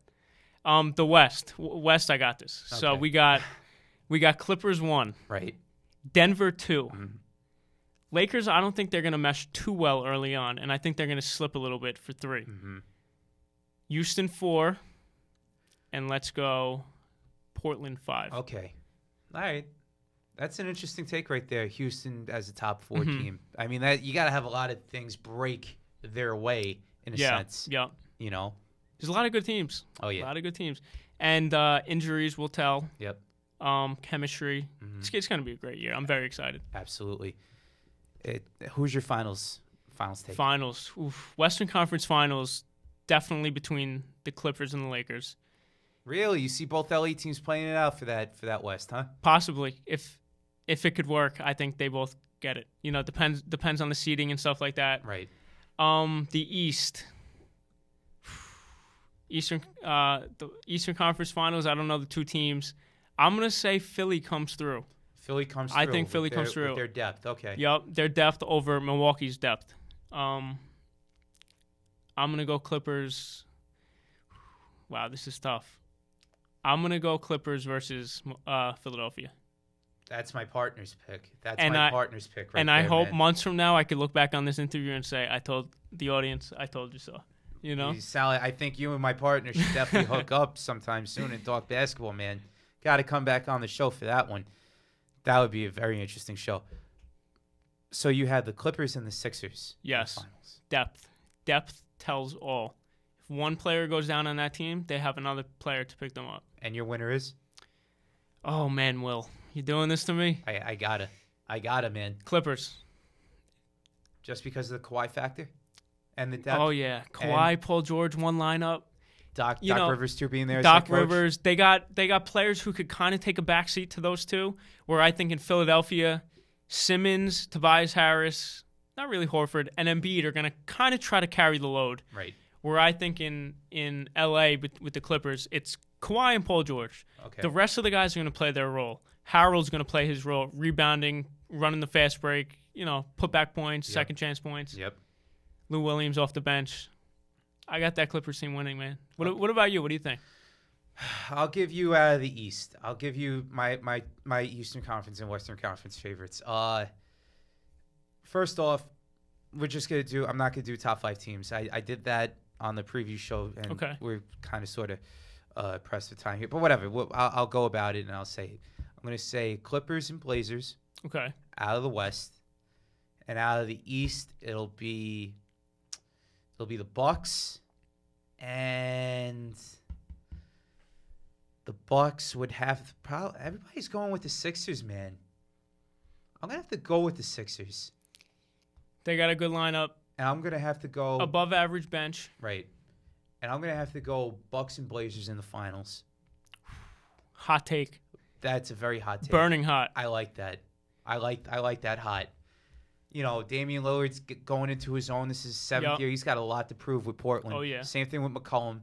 The West. West, I got this. Okay. So we got Clippers 1. Right. Denver 2. Lakers, I don't think they're going to mesh too well early on, and I think they're going to slip a little bit for 3. Houston 4. And let's go Portland 5. Okay. All right. That's an interesting take right there. Houston as a top 4 team. I mean, that you got to have a lot of things break their way in a sense. Yeah. There's a lot of good teams. Oh, yeah. A lot of good teams. And injuries will tell. Yep. Chemistry. It's going to be a great year. I'm very excited. Absolutely. Who's your finals take? Finals. Oof. Western Conference Finals, definitely between the Clippers and the Lakers. Really? You see both LA teams playing it out for that West, huh? Possibly. If it could work, I think they both get it. Depends on the seeding and stuff like that. Right. The East. The Eastern Conference Finals, I don't know the 2 teams. I'm going to say Philly comes through. Philly comes through. I think Philly comes through. With their depth, okay. Yep, their depth over Milwaukee's depth. I'm going to go Clippers. Wow, this is tough. I'm going to go Clippers versus Philadelphia. That's my partner's pick. Partner's pick right and there, I hope man. months from now I could look back on this interview and say, I told the audience, I told you so. You sound like, I think you and my partner should definitely hook up sometime soon and talk basketball, man. Got to come back on the show for that one. That would be a very interesting show. So you had the Clippers and the Sixers. Yes. In the finals. Depth tells all. If one player goes down on that team, they have another player to pick them up. And your winner is? Oh, man, Will. You doing this to me? I gotta, man. Clippers. Just because of the Kawhi factor? And the depth? Oh, yeah. Kawhi, Paul George, one lineup. Doc Rivers too being there. Doc Rivers, they got players who could kind of take a backseat to those two. Where I think in Philadelphia, Simmons, Tobias Harris, not really Horford, and Embiid are going to kind of try to carry the load. Right. Where I think in LA with the Clippers, it's Kawhi and Paul George. Okay. The rest of the guys are going to play their role. Harold's going to play his role, rebounding, running the fast break, put back points, second chance points. Yep. Lou Williams off the bench. I got that Clippers team winning, man. What about you? What do you think? I'll give you the East. I'll give you my Eastern Conference and Western Conference favorites. First off, we're just going to do – I'm not going to do top 5 teams. I did that on the preview show, and we're kind of sort of pressed for time here. But whatever. I'll go about it, and I'll say it. I'm going to say Clippers and Blazers out of the West. And out of the East, it'll be the Bucks, and the Bucks would have probably everybody's going with the Sixers, man. I'm gonna have to go with the Sixers. They got a good lineup. And I'm gonna have to go above average bench. Right. and I'm gonna have to go Bucks and Blazers in the finals. Hot take. That's a very hot take. Burning hot. I like that. I like that hot. You know, Damian Lillard's going into his own. This is his 7th year. He's got a lot to prove with Portland. Oh, yeah. Same thing with McCollum.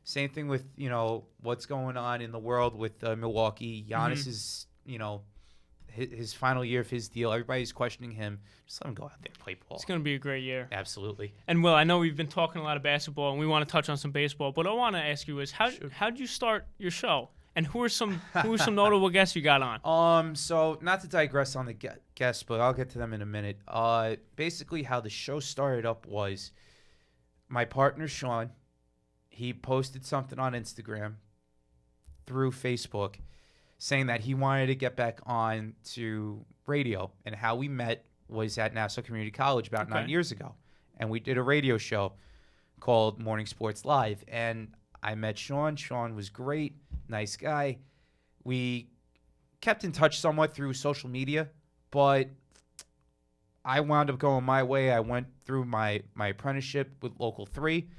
Same thing with, you know, what's going on in the world with Milwaukee. Giannis is, you know, his final year of his deal. Everybody's questioning him. Just let him go out there and play ball. It's going to be a great year. Absolutely. And, Will, I know we've been talking a lot of basketball, and we want to touch on some baseball. But what I want to ask you is, how'd you start your show? And who are some notable guests you got on? So not to digress on the guests, but I'll get to them in a minute. Basically, how the show started up was my partner Sean. He posted something on Instagram through Facebook saying that he wanted to get back on to radio, and how we met was at Nassau Community College about 9 years ago, and we did a radio show called Morning Sports Live, and I met Sean. Sean was great. Nice guy. We kept in touch somewhat through social media, but I wound up going my way. I went through my apprenticeship with Local 3,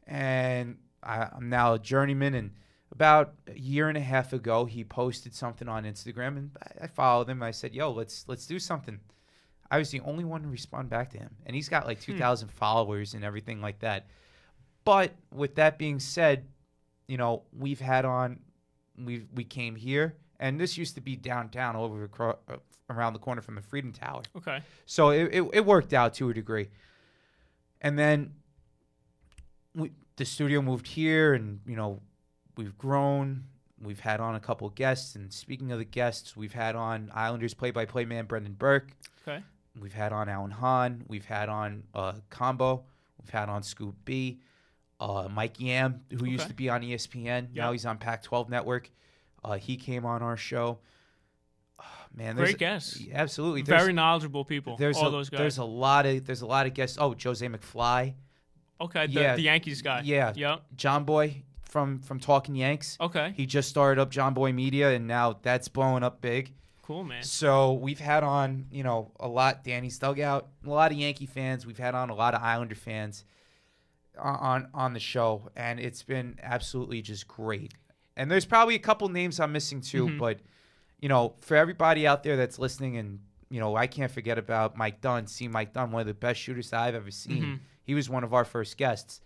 and I'm now a journeyman. And about a year and a half ago, he posted something on Instagram, and I followed him. I said, yo, let's do something. I was the only one to respond back to him, and he's got like 2,000 followers and everything like that. But with that being said, you know, we've had on, we came here, and this used to be downtown around the corner from the Freedom Tower. Okay. So it worked out to a degree. And then the studio moved here, and, you know, we've grown. We've had on a couple of guests, and speaking of the guests, we've had on Islanders play-by-play man Brendan Burke. Okay. We've had on Alan Hahn. We've had on Combo. We've had on Scoop B. Mike Yam, who used to be on ESPN. Now he's on Pac-12 Network. He came on our show. Oh, man, great guests. Absolutely. Very knowledgeable people, all those guys. There's a lot of guests. Oh, Jose McFly. Okay, the Yankees guy. Yeah. Yep. John Boy from Talking Yanks. Okay. He just started up John Boy Media, and now that's blowing up big. Cool, man. So we've had on, you know, a lot. Danny's Dugout, a lot of Yankee fans. We've had on a lot of Islander fans on the show, and it's been absolutely just great. And there's probably a couple names I'm missing too, but, you know, for everybody out there that's listening, and, you know, I can't forget about Mike Dunn. Mike Dunn, one of the best shooters that I've ever seen. He was one of our first guests.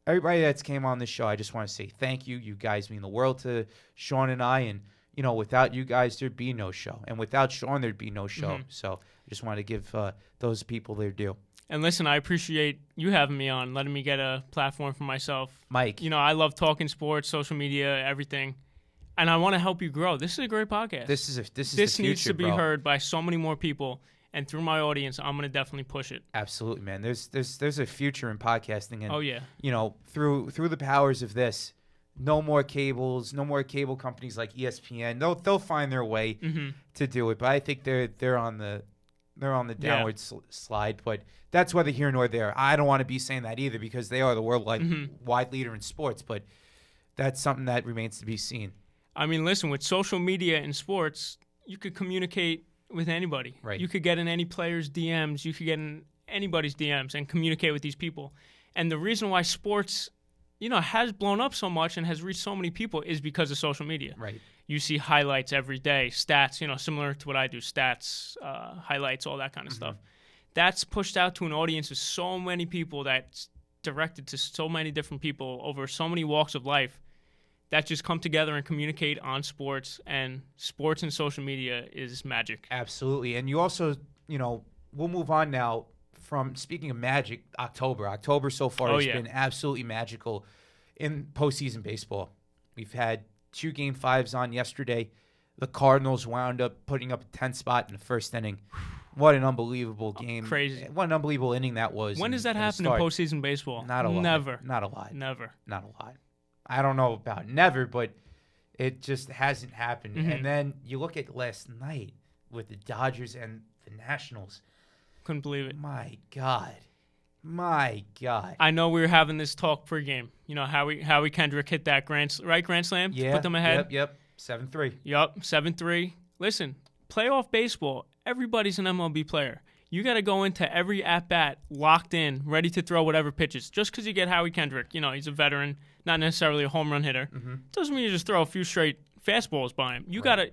Everybody that's came on this show, I just want to say thank you. You guys mean the world to Sean and I, and, you know, without you guys, there'd be no show. And without Sean, there'd be no show. So I just want to give those people their due. And listen, I appreciate you having me on, letting me get a platform for myself. Mike. You know, I love talking sports, social media, everything. And I want to help you grow. This is a great podcast. This the future, needs to be bro. heard by so many more people. And through my audience, I'm going to definitely push it. Absolutely, man. There's a future in podcasting. And, oh, yeah. You know, through the powers of this, no more cables, no more cable companies like ESPN. They'll find their way to do it. But I think they're on the downward slide. But that's whether here nor there. I don't want to be saying that either, because they are the worldwide leader in sports. But that's something that remains to be seen. I mean, listen, with social media and sports, you could communicate with anybody. Right. You could get in any player's DMs. You could get in anybody's DMs and communicate with these people. And the reason why sports, you know, has blown up so much and has reached so many people is because of social media. Right. You see highlights every day, stats, you know, similar to what I do, stats, highlights, all that kind of stuff. That's pushed out to an audience of so many people, that's directed to so many different people over so many walks of life, that just come together and communicate on sports, and sports and social media is magic. Absolutely. And you also, you know, we'll move on now from, speaking of magic, October so far has been absolutely magical in postseason baseball. We've had 2 Game 5s on yesterday. The Cardinals wound up putting up a 10th spot in the first inning. What an unbelievable game. Crazy. What an unbelievable inning that was. When does that happen in postseason baseball? Not a lot. Never. Not a lot. Never. Not a lot. I don't know about never, but it just hasn't happened. And then you look at last night with the Dodgers and the Nationals. Couldn't believe it. My God. I know we were having this talk pregame. You know, Howie Kendrick hit that grand slam to put them ahead. Yep. 7-3. Yep, 7-3. Listen, playoff baseball, everybody's an MLB player. You got to go into every at-bat locked in, ready to throw whatever pitches. Just because you get Howie Kendrick, he's a veteran, not necessarily a home run hitter, doesn't mean you just throw a few straight fastballs by him. You got a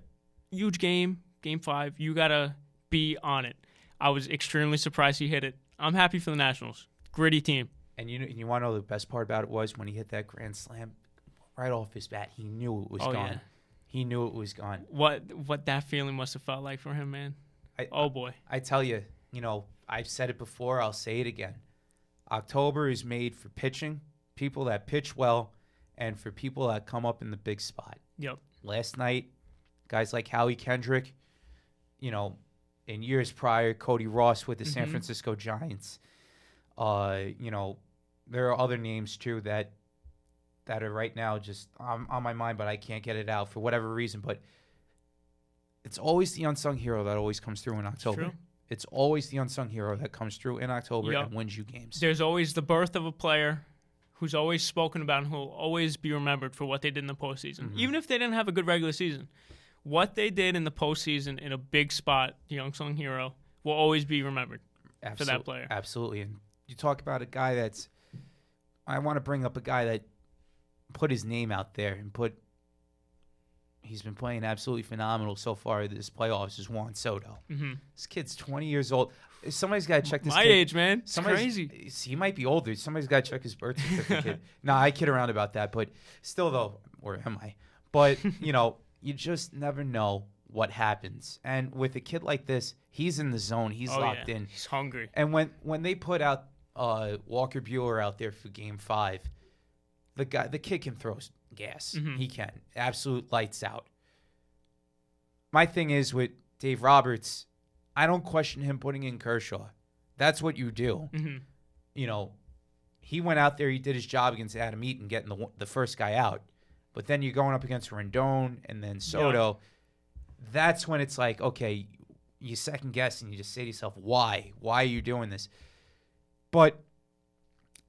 huge game 5. You got to be on it. I was extremely surprised he hit it. I'm happy for the Nationals. Gritty team. And you want to know the best part about it was when he hit that grand slam right off his bat, he knew it was gone. Yeah. He knew it was gone. What that feeling must have felt like for him, man. Boy. I tell you, I've said it before, I'll say it again. October is made for pitching, people that pitch well, and for people that come up in the big spot. Yep. Last night, guys like Howie Kendrick, in years prior, Cody Ross with the San Francisco Giants. There are other names too that are right now just on my mind, but I can't get it out for whatever reason. But it's always the unsung hero that always comes through in October. It's always the unsung hero that comes through in October and wins you games. There's always the birth of a player who's always spoken about and who will always be remembered for what they did in the postseason. Even if they didn't have a good regular season. What they did in the postseason in a big spot, the unsung hero, will always be remembered for that player. Absolutely. And you talk about a guy I want to bring up a guy that put his name out there and he's been playing absolutely phenomenal so far this playoffs is Juan Soto. This kid's 20 years old. Somebody's got to check this My kid. age, man. It's crazy. He might be older. Somebody's got to check his birth certificate. Nah, I kid around about that. But still, though, or am I? But, you just never know what happens. And with a kid like this, he's in the zone. He's locked in. He's hungry. And when they put out Walker Buehler out there for Game 5, the kid can throw gas. He can. Absolute lights out. My thing is with Dave Roberts, I don't question him putting in Kershaw. That's what you do. He went out there, he did his job against Adam Eaton, getting the first guy out. But then you're going up against Rendon and then Soto. That's when it's like, okay, you second guess and you just say to yourself, why? Why are you doing this? But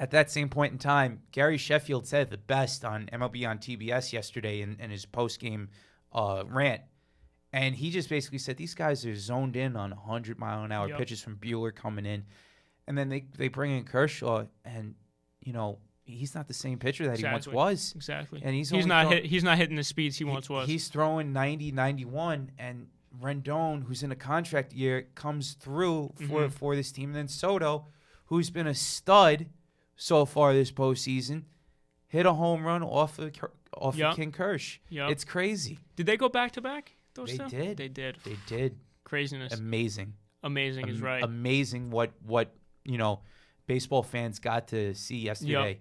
at that same point in time, Gary Sheffield said the best on MLB on TBS yesterday in his post-game rant. And he just basically said these guys are zoned in on 100-mile-an-hour pitches from Buehler coming in. And then they bring in Kershaw, and, he's not the same pitcher that he once was. Exactly. And he's not hitting the speeds he once was. He's throwing 90, 91, and Rendon, who's in a contract year, comes through for this team. And then Soto, who's been a stud so far this postseason, hit a home run off of King Kersh. It's crazy. Did they go back-to-back? They did. They did. They did. Craziness. Amazing is right. Amazing what baseball fans got to see yesterday.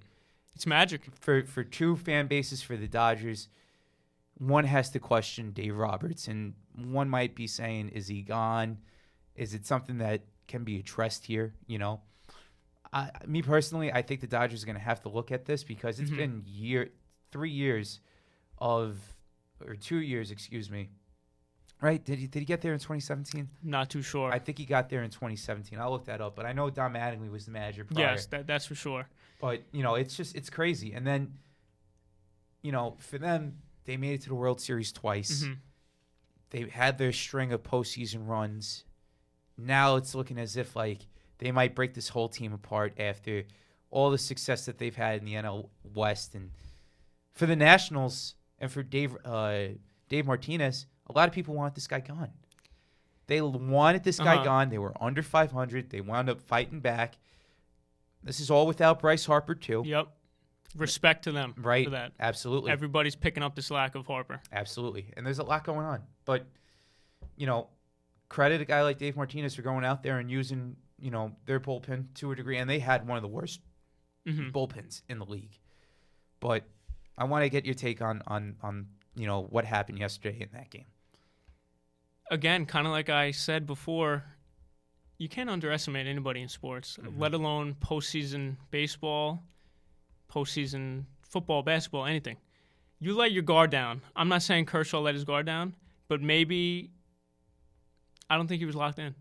It's magic. For two fan bases for the Dodgers, one has to question Dave Roberts, and one might be saying, is he gone? Is it something that can be addressed here? Me personally, I think the Dodgers are going to have to look at this because it's been 2 years, excuse me. Right? Did he get there in 2017? Not too sure. I think he got there in 2017. I'll look that up. But I know Don Mattingly was the manager prior. Yes, that's for sure. But, it's crazy. And then, for them, they made it to the World Series twice. They had their string of postseason runs. Now it's looking as if, they might break this whole team apart after all the success that they've had in the NL West. And for the Nationals and for Dave Martinez, a lot of people want this guy gone. They wanted this guy gone. They were under 500. They wound up fighting back. This is all without Bryce Harper, too. Yep. Respect to them for that. Absolutely. Everybody's picking up the slack of Harper. Absolutely. And there's a lot going on. But, credit a guy like Dave Martinez for going out there and using, their bullpen to a degree. And they had one of the worst bullpens in the league. But I want to get your take on what happened yesterday in that game. Again, kind of like I said before, you can't underestimate anybody in sports, let alone postseason baseball, postseason football, basketball, anything. You let your guard down. I'm not saying Kershaw let his guard down, but maybe I don't think he was locked in.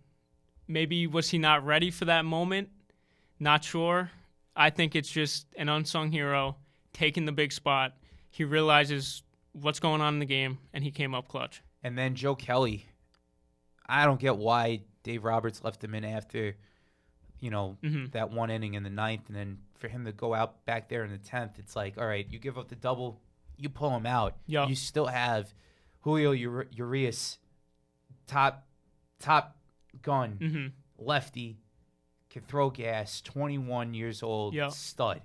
Maybe was he not ready for that moment? Not sure. I think it's just an unsung hero taking the big spot. He realizes what's going on in the game, and he came up clutch. And then Joe Kelly, I don't get why Dave Roberts left him in after, that one inning in the ninth, and then for him to go out back there in the 10th, it's like, all right, you give up the double, you pull him out. Yeah. You still have Julio Urias, top gun, lefty, can throw gas, 21 years old, stud.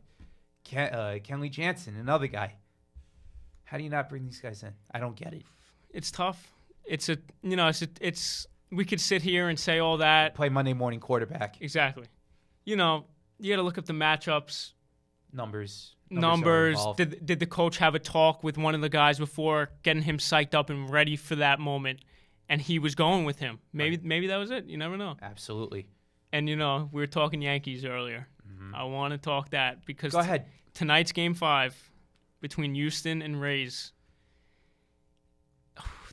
Kenley Jansen, another guy. How do you not bring these guys in? I don't get it. It's tough. We could sit here and say all that. Play Monday morning quarterback. Exactly. You got to look up the matchups. Numbers. Did the coach have a talk with one of the guys before, getting him psyched up and ready for that moment? And he was going with him. Maybe that was it. You never know. Absolutely. And, we were talking Yankees earlier. I want to talk that because Go ahead. Tonight's Game 5 between Houston and Rays,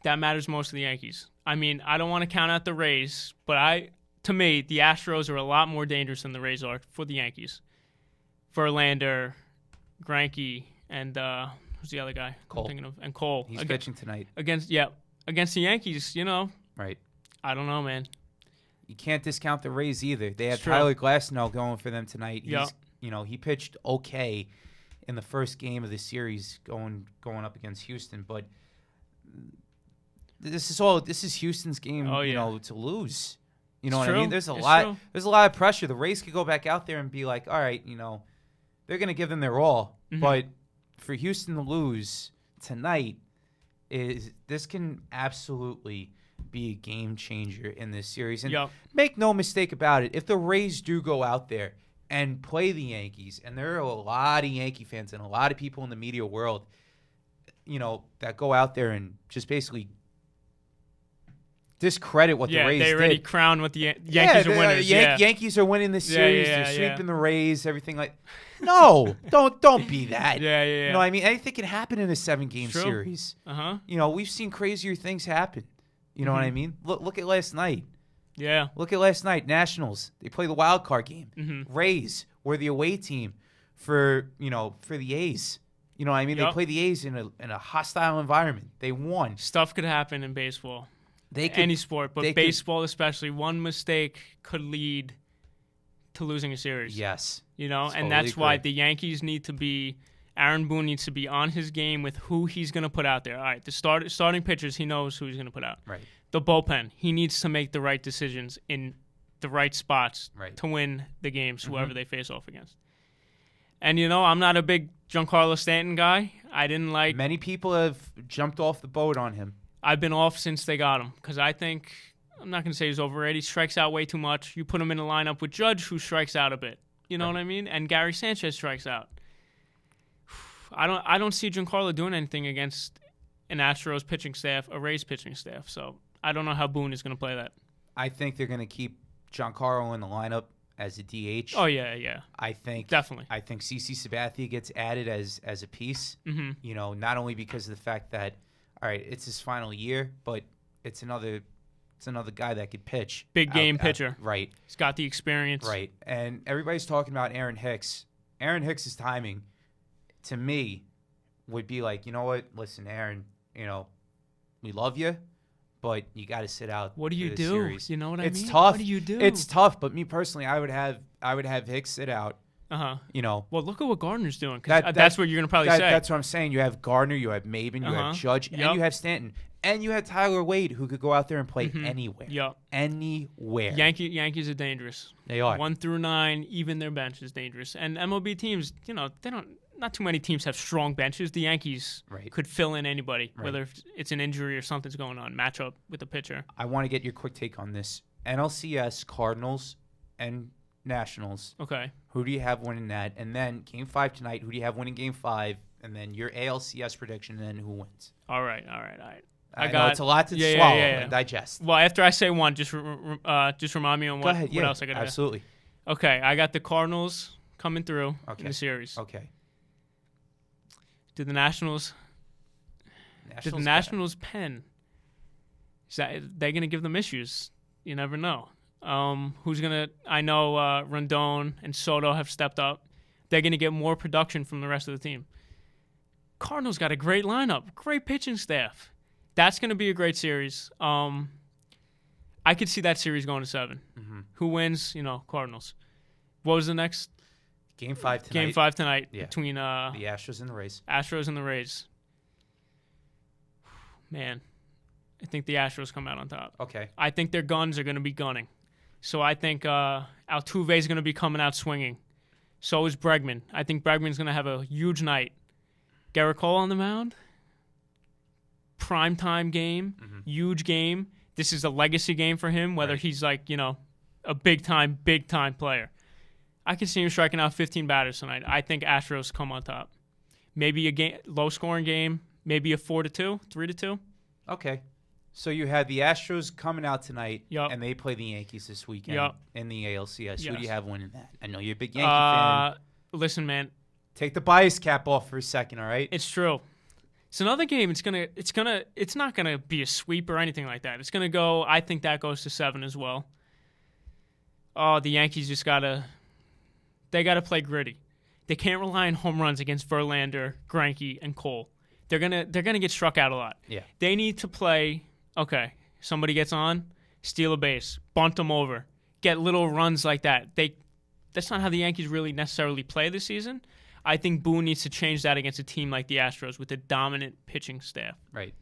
that matters most to the Yankees. I mean, I don't want to count out the Rays, but to me, the Astros are a lot more dangerous than the Rays are for the Yankees. Verlander, Greinke, and who's the other guy? Cole. I'm thinking of, and Cole. He's pitching tonight. Against the Yankees, Right. I don't know, man. You can't discount the Rays either. They have True. Tyler Glasnow going for them tonight. Yeah. He pitched okay in the first game of the series going up against Houston, but this is Houston's game, to lose. You know what I mean? There's a lot of pressure. The Rays could go back out there and be like, all right, they're going to give them their all. But for Houston to lose tonight, this can absolutely be a game changer in this series. And make no mistake about it, if the Rays do go out there and play the Yankees, and there are a lot of Yankee fans and a lot of people in the media world, that go out there and just basically discredit what the Rays did. Yeah, they already crowned what the Yankees are winners. Yankees are winning the series. They're sweeping the Rays, everything like. No, don't be that. Yeah. You know what I mean? Anything can happen in a 7-game True. series. We've seen crazier things happen. You know what I mean? Look at last night. Yeah. Look at last night. Nationals. They play the wild card game. Rays were the away team for the A's. You know what I mean? They play the A's in a hostile environment. They won. Stuff could happen in baseball. Any sport, but baseball especially, one mistake could lead to losing a series. Yes. And that's why the Yankees need to be Aaron Boone needs to be on his game with who he's going to put out there. All right, the starting pitchers, he knows who he's going to put out. Right. The bullpen, he needs to make the right decisions in the right spots to win the games, whoever they face off against. And, I'm not a big Giancarlo Stanton guy. I didn't like... Many people have jumped off the boat on him. I've been off since they got him because I think... I'm not going to say he's overrated. He strikes out way too much. You put him in a lineup with Judge, who strikes out a bit. You know what I mean? And Gary Sanchez strikes out. I don't see Giancarlo doing anything against an Astros pitching staff, a Rays pitching staff. So I don't know how Boone is going to play that. I think they're going to keep Giancarlo in the lineup as a DH. Oh yeah. I think definitely. I think CC Sabathia gets added as a piece. Not only because of the fact that it's his final year, but it's another guy that could pitch. Big game pitcher. Right. He's got the experience. Right. And everybody's talking about Aaron Hicks. Aaron Hicks' timing, to me, would be like, you know what? Listen, Aaron, we love you, but you got to sit out. What do you do? Series. You know what I mean? It's tough. What do you do? It's tough, but me personally, I would have Hicks sit out. Well, look at what Gardner's doing. That's what you're going to probably say. That's what I'm saying. You have Gardner, you have Maben, you have Judge, and you have Stanton. And you have Tyler Wade, who could go out there and play anywhere. Yep. Anywhere. Yankees are dangerous. They are. 1 through 9, even their bench is dangerous. And MLB teams, not too many teams have strong benches. The Yankees could fill in anybody, whether it's an injury or something's going on, matchup with the pitcher. I want to get your quick take on this. NLCS, Cardinals, and Nationals. Okay. Who do you have winning that? And then Game 5 tonight, who do you have winning Game 5? And then your ALCS prediction, and then who wins? All right. I know it's a lot to swallow and digest. Well, after I say one, just remind me on what else I got to do. Absolutely. Okay, I got the Cardinals coming through in the series. Okay. Did the Nationals pen? Is that they're going to give them issues? You never know. Who's going to... I know Rondon and Soto have stepped up. They're going to get more production from the rest of the team. Cardinals got a great lineup, great pitching staff. That's going to be a great series. I I could see that series going to 7. Mm-hmm. Who wins? Cardinals. What was the next? Game 5 tonight. Game 5 tonight Yeah. between The Astros and the Rays. Astros and the Rays. Man, I think the Astros come out on top. Okay. I think their guns are going to be gunning. So I think Altuve is going to be coming out swinging. So is Bregman. I think Bregman's going to have a huge night. Gerrit Cole on the mound. Primetime game. Huge game. This is a legacy game for him, whether he's like, a big-time player. I can see him striking out 15 batters tonight. I think Astros come on top. Maybe a low-scoring game. Maybe a 4-2, 3-2. Okay. So you had the Astros coming out tonight, Yup. and they play the Yankees this weekend Yup. in the ALCS. Who do Yes. you have winning that? I know you're a big Yankee fan. Listen, man, Take the bias cap off for a second, all right? it's true. It's another game. It's not gonna be a sweep or anything like that. It's gonna go. I think that goes to 7 as well. Oh, the Yankees they gotta play gritty. They can't rely on home runs against Verlander, Greinke, and Cole. They're gonna get struck out a lot. Yeah. They need to play. Okay, somebody gets on, steal a base, bunt them over, get little runs like that. That's not how the Yankees really necessarily play this season. I think Boone needs to change that against a team like the Astros with a dominant pitching staff. Right.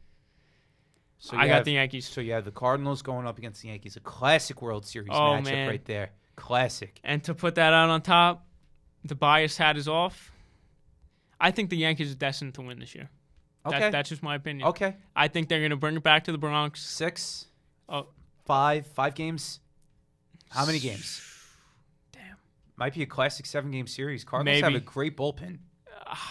So I got the Yankees. So you have the Cardinals going up against the Yankees. A classic World Series matchup man. right there. Classic. And to put that out on top, the bias hat is off. I think the Yankees are destined to win this year. Okay. That's just my opinion. Okay. I think they're going to bring it back to the Bronx. 6? Oh. 5 games? How many games? Damn. Might be a classic 7-game series. Cardinals have Maybe. a great bullpen.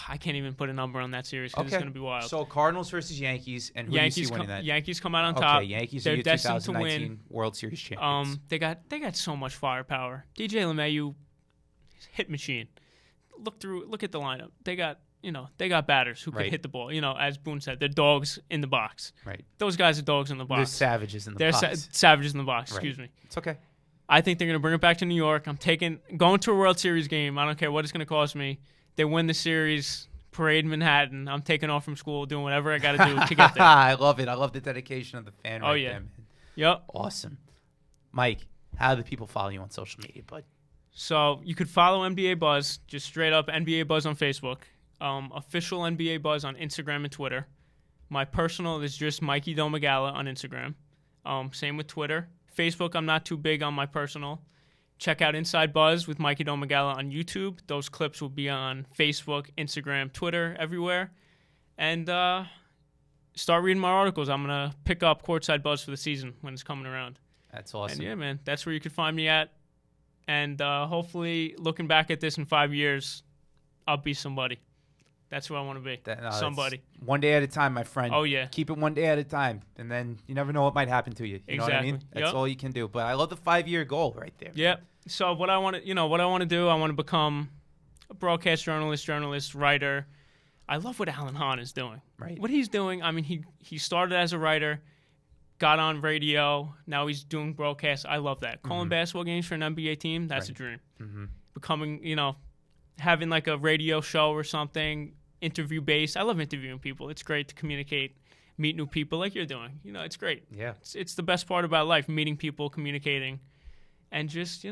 I can't even put a number on that series because it's going to be wild. So Cardinals versus Yankees, and who do you see winning that? Yankees come out on top. Okay, Yankees They're are your destined to 2019 win. World Series champions. They got so much firepower. DJ LeMahieu, hit machine. Look at the lineup. They got batters who can Right. hit the ball. As Boone said, they're dogs in the box. Right. Those guys are dogs in the box. They're savages in the They're box. savages in the box. Right. Excuse me. It's okay. I think they're going to bring it back to New York. I'm going to a World Series game. I don't care what it's going to cost me. They win the series, parade Manhattan. I'm taking off from school, doing whatever I got to do to get there. I love it. I love the dedication of the fan right yeah. there, man. Yep. Awesome. Mike, how do the people follow you on social media, bud? So you could follow NBA Buzz, just straight up NBA Buzz on Facebook. Official NBA Buzz on Instagram and Twitter. My personal is just Mikey Domagala on Instagram. Same with Twitter. Facebook, I'm not too big on my personal. Check out Inside Buzz with Mikey Domagala on YouTube. Those clips will be on Facebook, Instagram, Twitter, everywhere. And start reading my articles. I'm going to pick up Courtside Buzz for the season when it's coming around. That's awesome. And yeah, man, that's where you can find me at. And hopefully, looking back at this in 5 years, I'll be somebody. That's who I want to be. Somebody. One day at a time, my friend. Oh, yeah. Keep it one day at a time, and then you never know what might happen to you. You know what I mean? Exactly. That's Yep. all you can do. But I love the 5-year goal right there. Yeah. So what I want to do, I want to become a broadcast journalist, writer. I love what Alan Hahn is doing. Right. What he's doing, I mean, he started as a writer, got on radio, now he's doing broadcasts. I love that. Calling basketball games for an NBA team, that's a dream. Becoming, having like a radio show or something, interview-based. I love interviewing people. It's great to communicate, meet new people like you're doing. It's great. Yeah. It's the best part about life, meeting people, communicating, and just,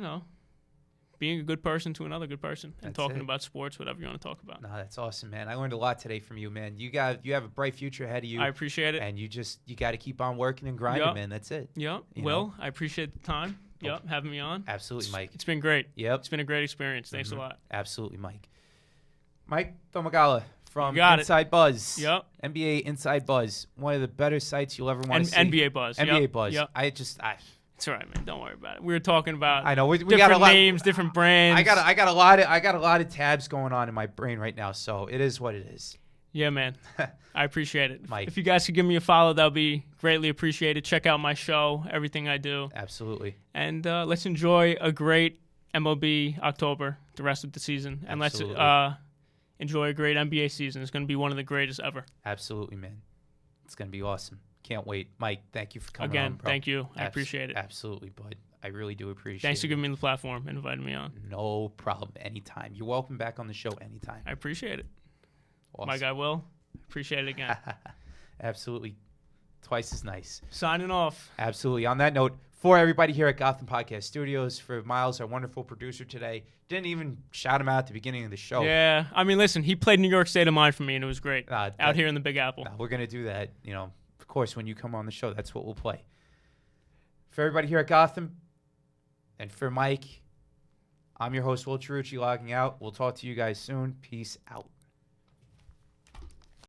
being a good person to another good person and That's talking it. about sports, whatever you want to talk about. No, that's awesome, man. I learned a lot today from you, man. You have a bright future ahead of you. I appreciate it. And you got to keep on working and grinding, Yep. man. That's it. Yep. You Will, know? I appreciate the time. Yep. Having me on. Absolutely, Mike. It's been great. Yep. It's been a great experience. Thanks a lot. Absolutely, Mike. Mike Domagala from You got it. Inside Buzz. Yep. NBA Inside Buzz. One of the better sites you'll ever want to see. NBA Buzz. NBA Yep. Buzz. Yep. It's all right, man. Don't worry about it. We were talking about I know we different got a lot, names, different brands. I got a lot of tabs going on in my brain right now, so it is what it is. Yeah, man. I appreciate it. Mike. If you guys could give me a follow, that would be greatly appreciated. Check out my show, everything I do. Absolutely. And let's enjoy a great MLB October, the rest of the season. And Absolutely. let's enjoy a great NBA season. It's going to be one of the greatest ever. Absolutely, man. It's gonna be awesome. Can't wait. Mike, thank you for coming Again, on, bro. thank you. I appreciate it. Absolutely, bud. I really do appreciate Thanks it. for giving me the platform and inviting me on. No problem. Anytime. You're welcome back on the show anytime. I appreciate it. Awesome. My guy Will, appreciate it again. Absolutely. Twice as nice. Signing off. Absolutely. On that note, For everybody here at Gotham Podcast Studios, for Miles, our wonderful producer today. Didn't even shout him out at the beginning of the show. Yeah, I mean, listen, he played New York State of Mind for me, and it was great. Out here in the Big Apple. We're going to do that. Of course, when you come on the show, that's what we'll play. For everybody here at Gotham, and for Mike, I'm your host, Will Chiarucci, logging out. We'll talk to you guys soon. Peace out.